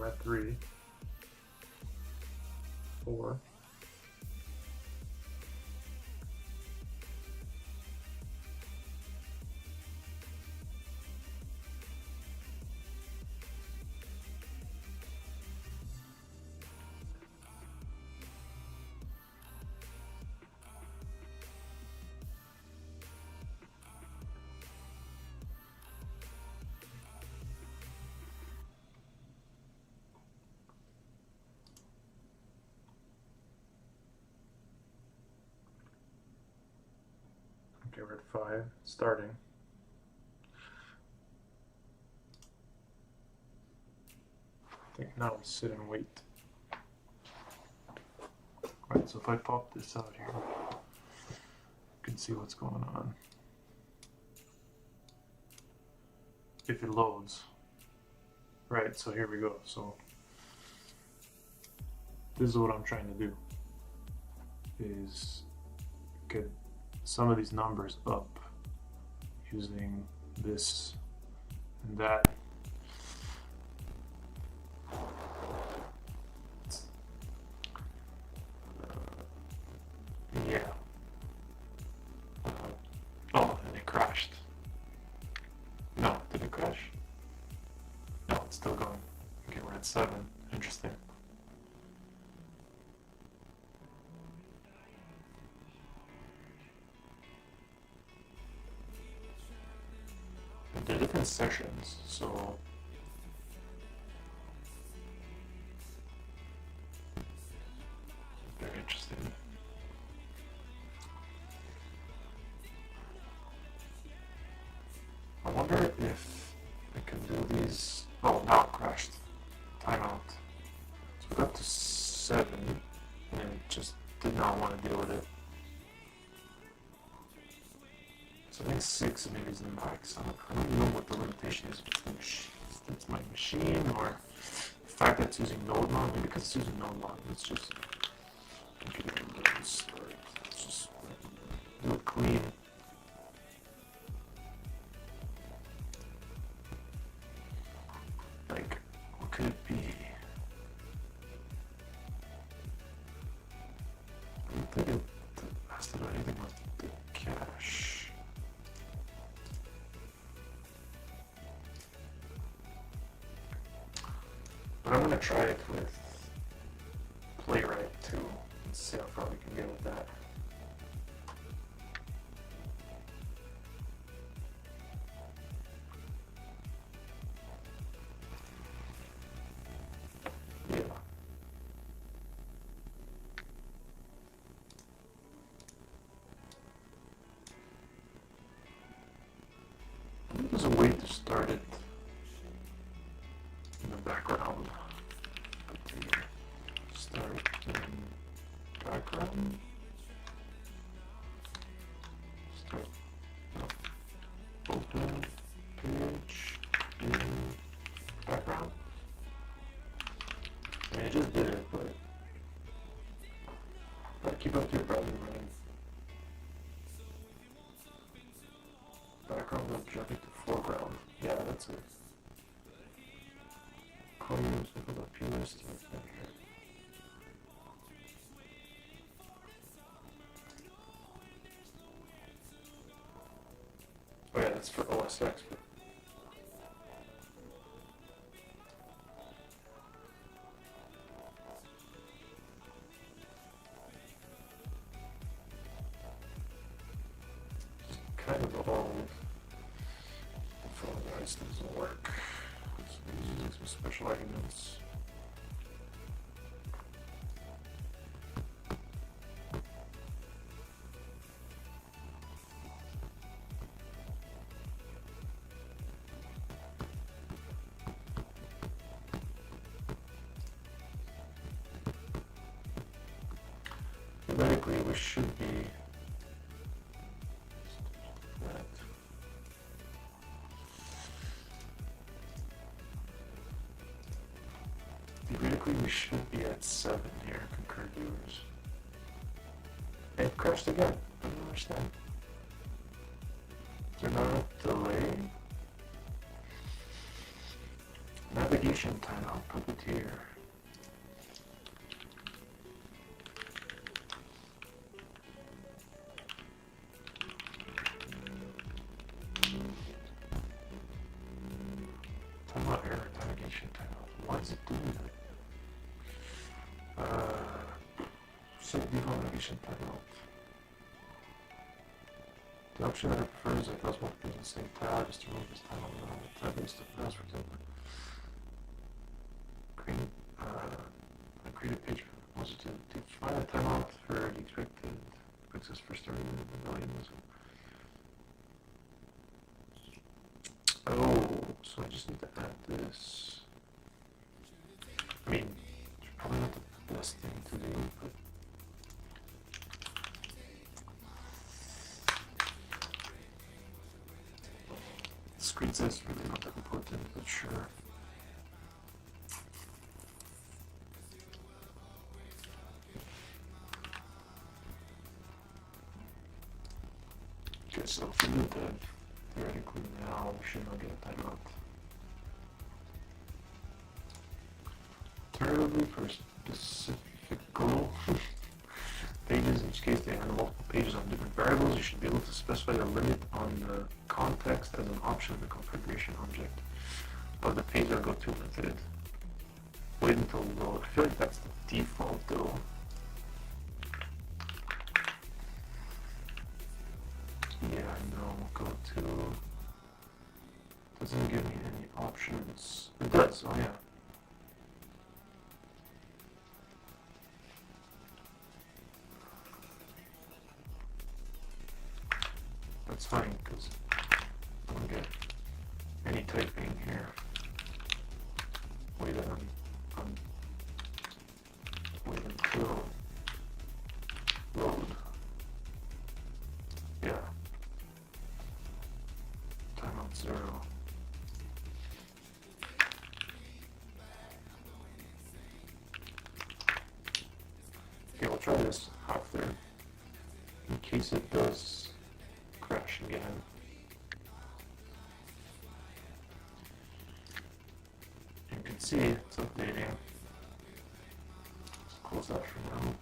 we're at 3, 4. Okay, we're at 5, starting. I think now we sit and wait. Right, so if I pop this out here, you can see what's going on. If it loads. Right, so here we go. So this is what I'm trying to do, is get some of these numbers up using this and that. Yeah. Oh, and it crashed. No, did it crash? No, it's still going. Okay, we're at 7. Interesting. They're different sessions, so very interesting. I wonder if I can do these. Oh, now it crashed. Timeout. So we got to 7 and it just did not want to deal with it. So I think 6 maybe is in the max. I don't know what the limitation is. It's my machine or the fact that it's using node mod. Maybe because it's using node mod. Let's just let's just do it clean. Like, what could it be? I don't think it has to do anything with the cache. But I'm going to try it with Playwright too. Let's see how far we can get with that. Yeah. I think there's a way to start it in the background. Start in background. Start. No. Open page in background. I mean, I just did it, but keep up to your browser running. Background will jump into foreground. Yeah, that's it. Colors, look at the purest. Oh yeah, that's for OS X. Kind of all phone guys doesn't work. So he's using some special arguments. Theoretically, we should be that. Theoretically, we should be at 7 here, concurrent viewers. It crashed again. I don't understand. Is there not a delay? Navigation timeout. Puppeteer. Timeout error, navigation timeout. Why is it doing that? Set default navigation timeout. The option that I prefer is that does multiple things at the same tab, just to remove this timeout now. Tab is the first, for example. I create a page also to define a timeout for the expected access for starting the volume. Oh, so I just need to add this. I mean, it's probably not the best thing to do, but the screen says really not that important, but sure. Okay, so if we do that, theoretically now we should not get a timeout. Alternatively, for specific goal pages, in each case they have multiple pages on different variables, you should be able to specify a limit on the context as an option of the configuration object of the page that go to method. Wait until load. I feel like that's the default though. Yeah, no, go to, doesn't give me any options. It does, oh yeah. That's fine, because I don't get any typing here. Wait until load. Yeah. Timeout 0. Okay, we'll try this after, in case it does crash again. You can see it's updating. Let's close that for now.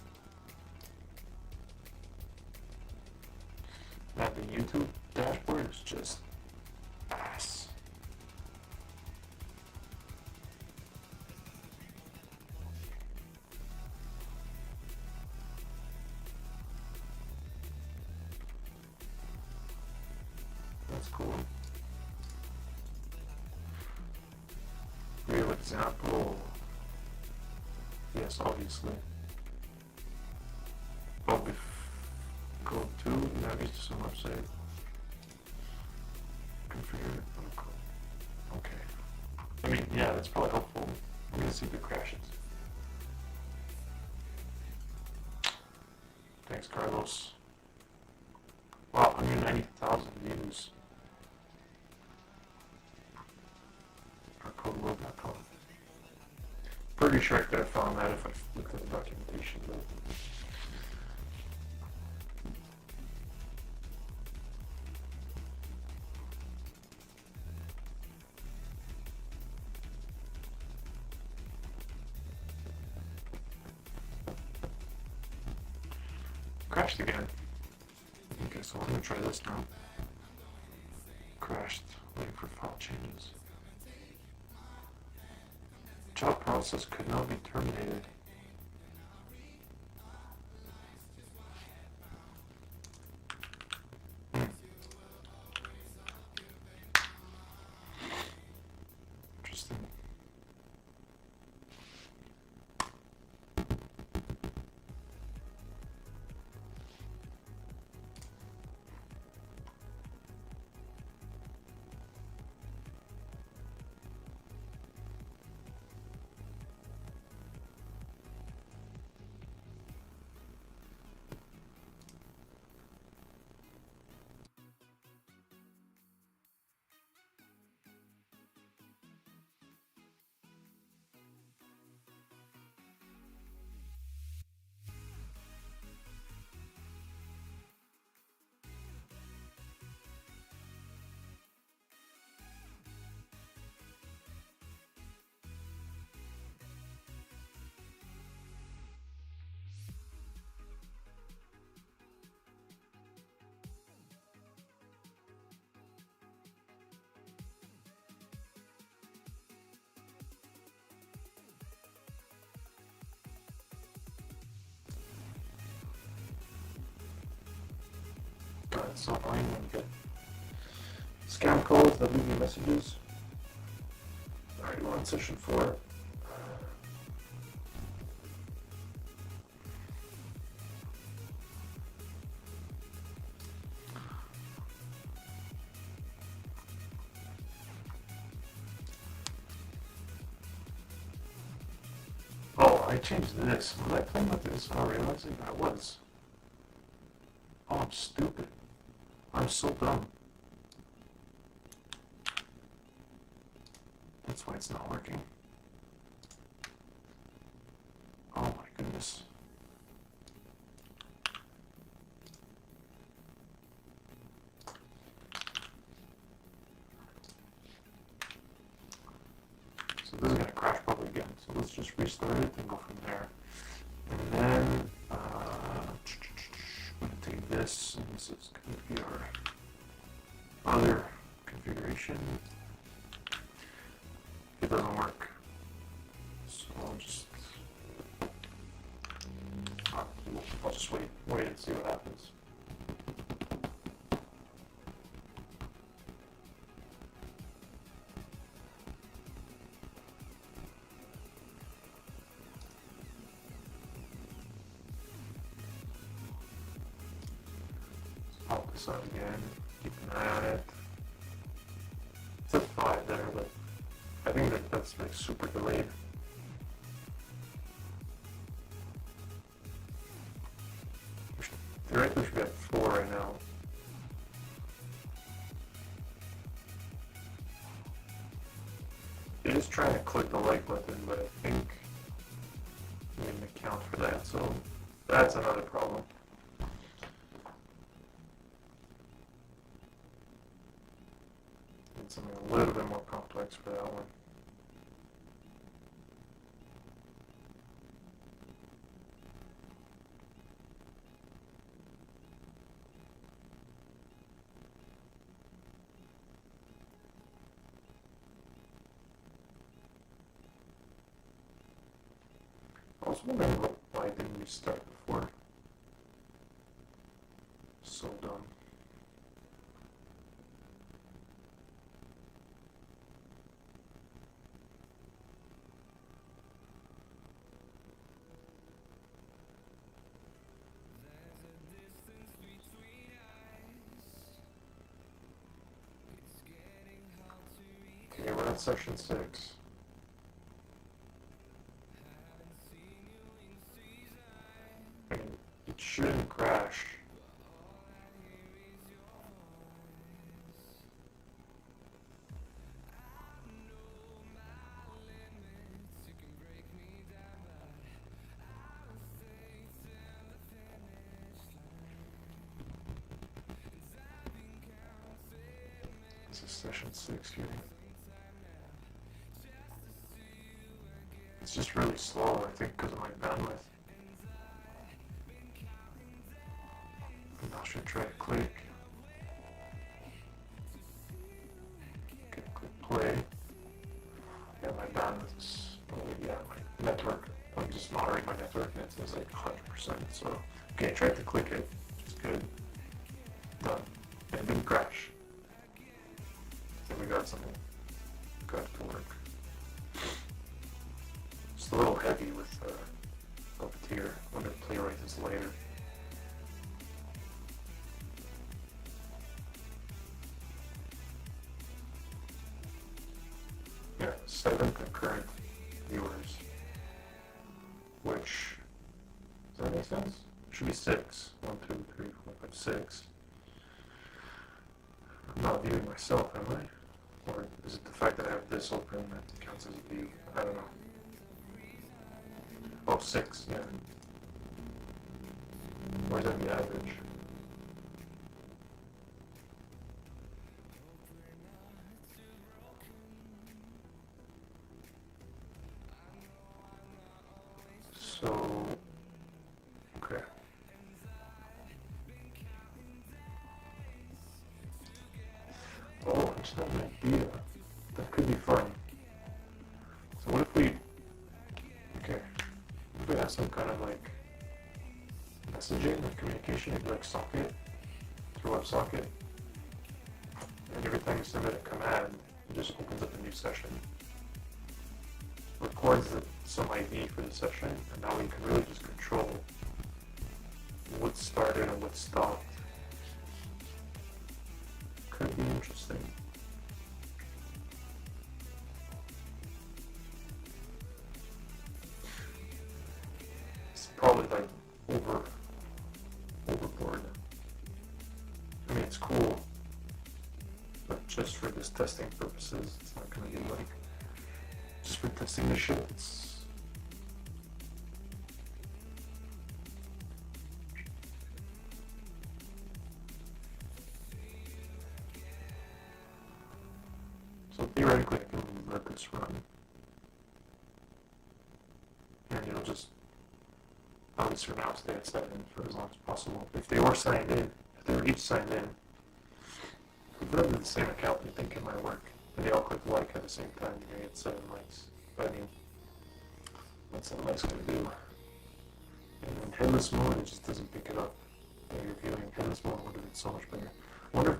Now the YouTube dashboard is just ass. That's cool. Real example. Yes, obviously. Oh, go to navigate to some website. Configure it. Okay. I mean, yeah, that's probably helpful. I'm gonna see if it crashes. Thanks, Carlos. Wow, 190,000 views. Codeworld.com. Pretty sure I could have found that if I looked at the documentation, but crashed again. Okay, so I'm gonna try this now. Crashed, waiting for file changes. Job process could now be terminated. Interesting. God, it's so annoying when you get scam calls that leave you messages. Alright, we're on session 4. Oh, I changed this. Was I playing with this without realizing I was? Oh, I'm stupid. I'm so dumb. That's why it's not working. Oh my goodness. So this is going to crash probably again. So let's just restart it and go from there. And then, I'm going to take this, and this is going to be our other configuration. It doesn't work. So I'll just wait and see what happens. Pop this out again, keep an eye on it. It's at 5 there, but I think that's like super delayed. Theoretically, we should be at 4 right now. It is trying to click the like button, but I think we didn't account for that, so that's another problem. Need something a little bit more complex for that one. I was wondering why I didn't restart before. So dumb. Okay, we're at section 6. It shouldn't crash. This is session 6 here. It's just really slow, I think, because of my bandwidth. I should try to click. Okay, click play. Yeah, my bandwidth's, yeah, my network. I'm just monitoring my network and it says like 100%. So, okay, I tried to click it, which is good. Done. And it didn't crash. So we got something good to work. It's a little heavy with Puppeteer. I'm going to playwright this later. Yeah, 7 concurrent viewers. Which, does that make sense? It should be 6. 1, 2, 3, 4, 5, 6. I'm not viewing myself, am I? Or is it the fact that I have this open that counts as a view? I don't know. Oh, 6, yeah. Where's that the average? So, okay. Oh, I just had an idea. That could be fun. So what if we, okay, if we have some kind of like messaging, like communication, maybe like socket through WebSocket, and every time you submit a command, it just opens up a new session, records some ID for the session, and now we can really just control what started and what stopped. Could be interesting. It's probably like overboard. I mean, it's cool, but just for this testing purposes, it's not gonna be like, just for testing the shit, it's so theoretically I can let this run, and it'll just, at least for now, stay at 7 for as long as possible. If they were signed in, if they were each signed in, if they're the same account, I think it might work. And they all click like at the same time, you're gonna get 7 likes. But I mean, what's 7 likes gonna do? And in headless mode, it just doesn't pick it up. When you're viewing headless mode, would have been so much better. I wonder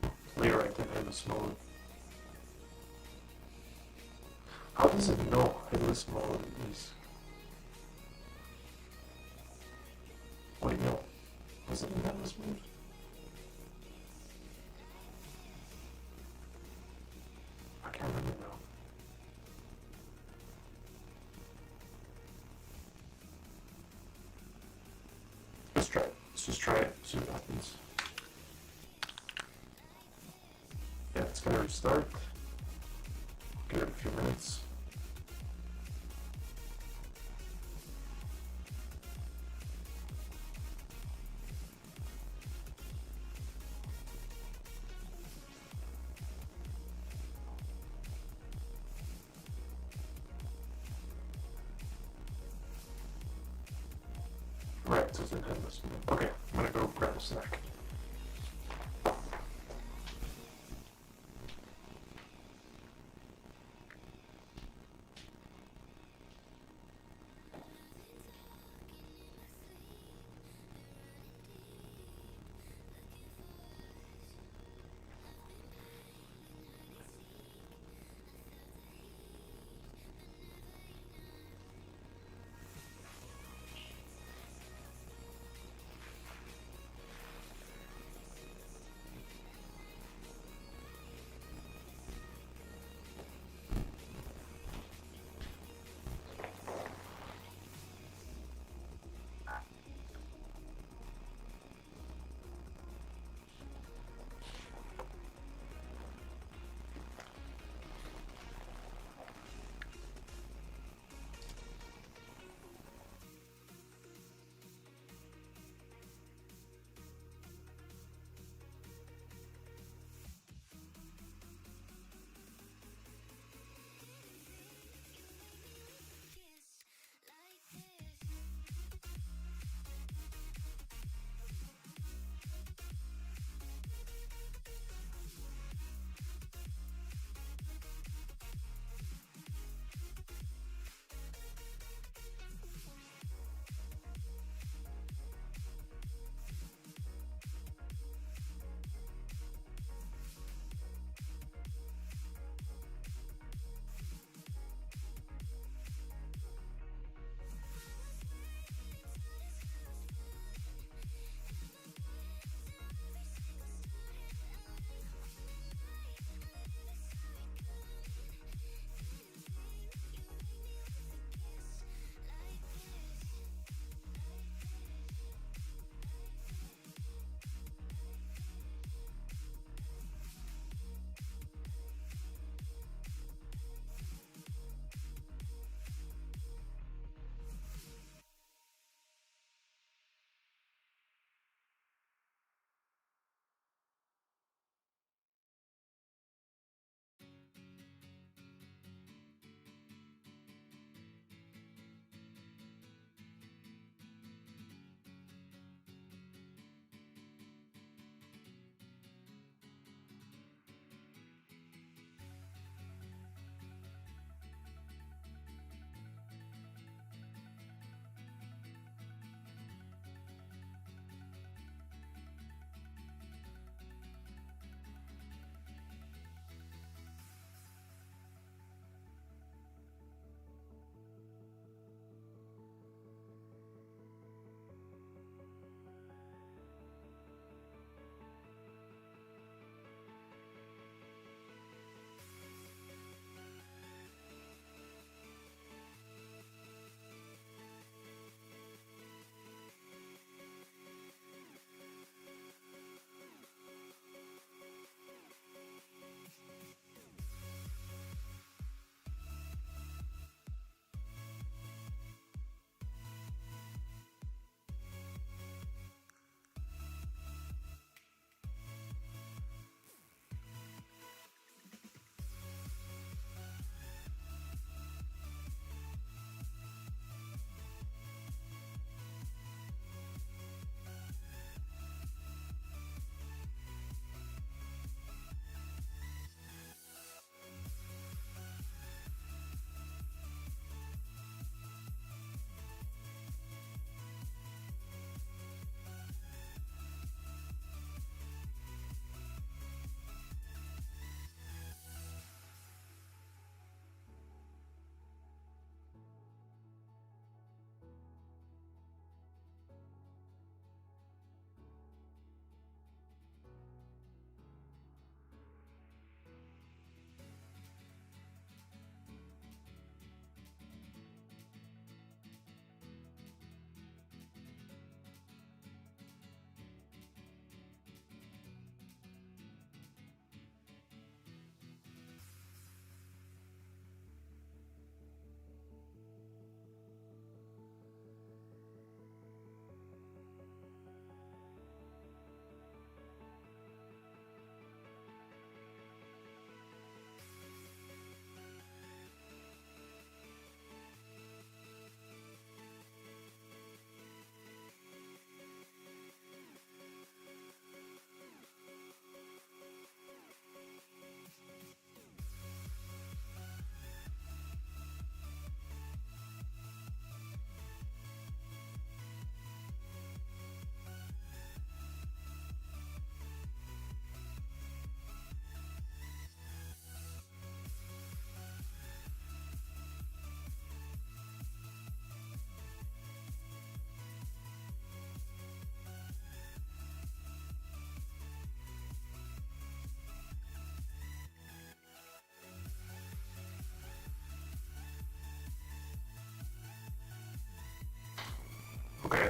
if playwright in headless mode, how does it know headless mode is? Wait, no. Was it in headless mode? I can't remember now. Let's try it. Let's just try it, see what happens. Yeah, it's gonna restart. Give it a few minutes. Right, so it's in headless mode. Okay, I'm gonna go grab a snack.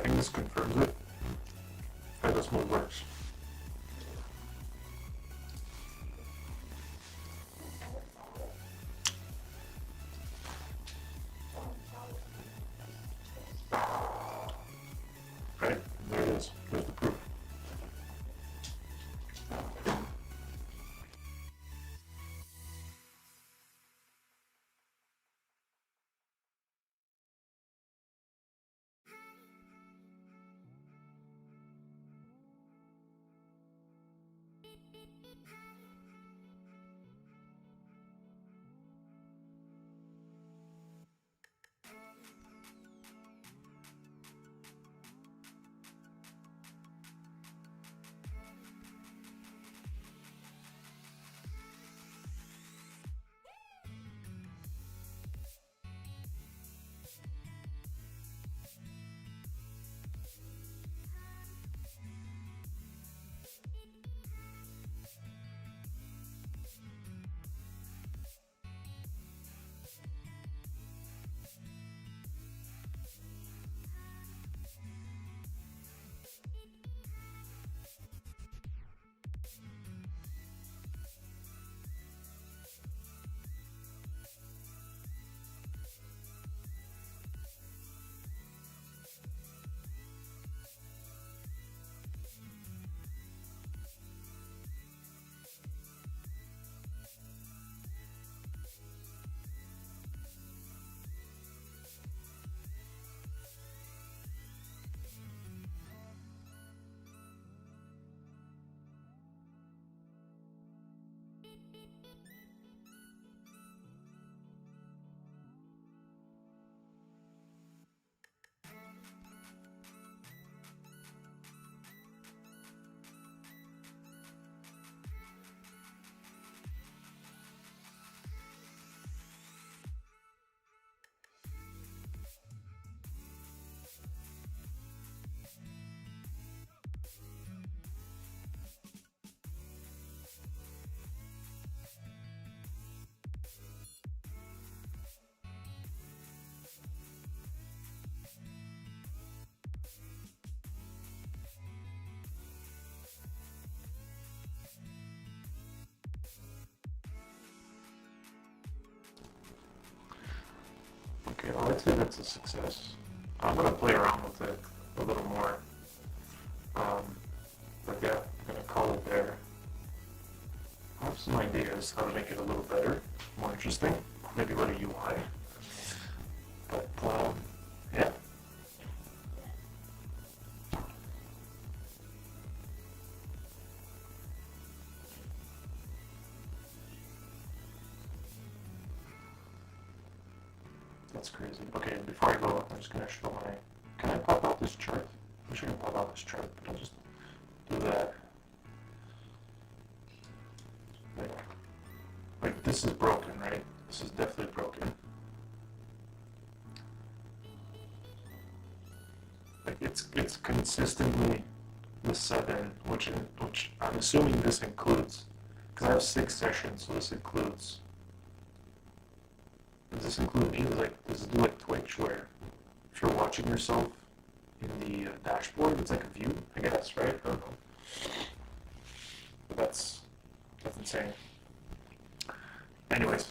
think this confirms it. This mode works. Right, there it is. There's the proof. Okay, well, I'd say that's a success. I'm going to play around with it a little more. But yeah, I'm going to call it there. I have some ideas how to make it a little better, more interesting, maybe with a UI. But yeah. That's crazy. Okay, before I go, I'm just going to show my... Can I pop out this chart? I'm sure I can pop out this chart, but I'll just do that. Like this is broken, right? This is definitely broken. Like it's consistently the 7, which I'm assuming this includes, because I have 6 sessions, so this includes. Does this include me? Does it do like Twitch, where if you're watching yourself in the dashboard, it's like a view, I guess, right? I don't know. But that's insane. Anyways,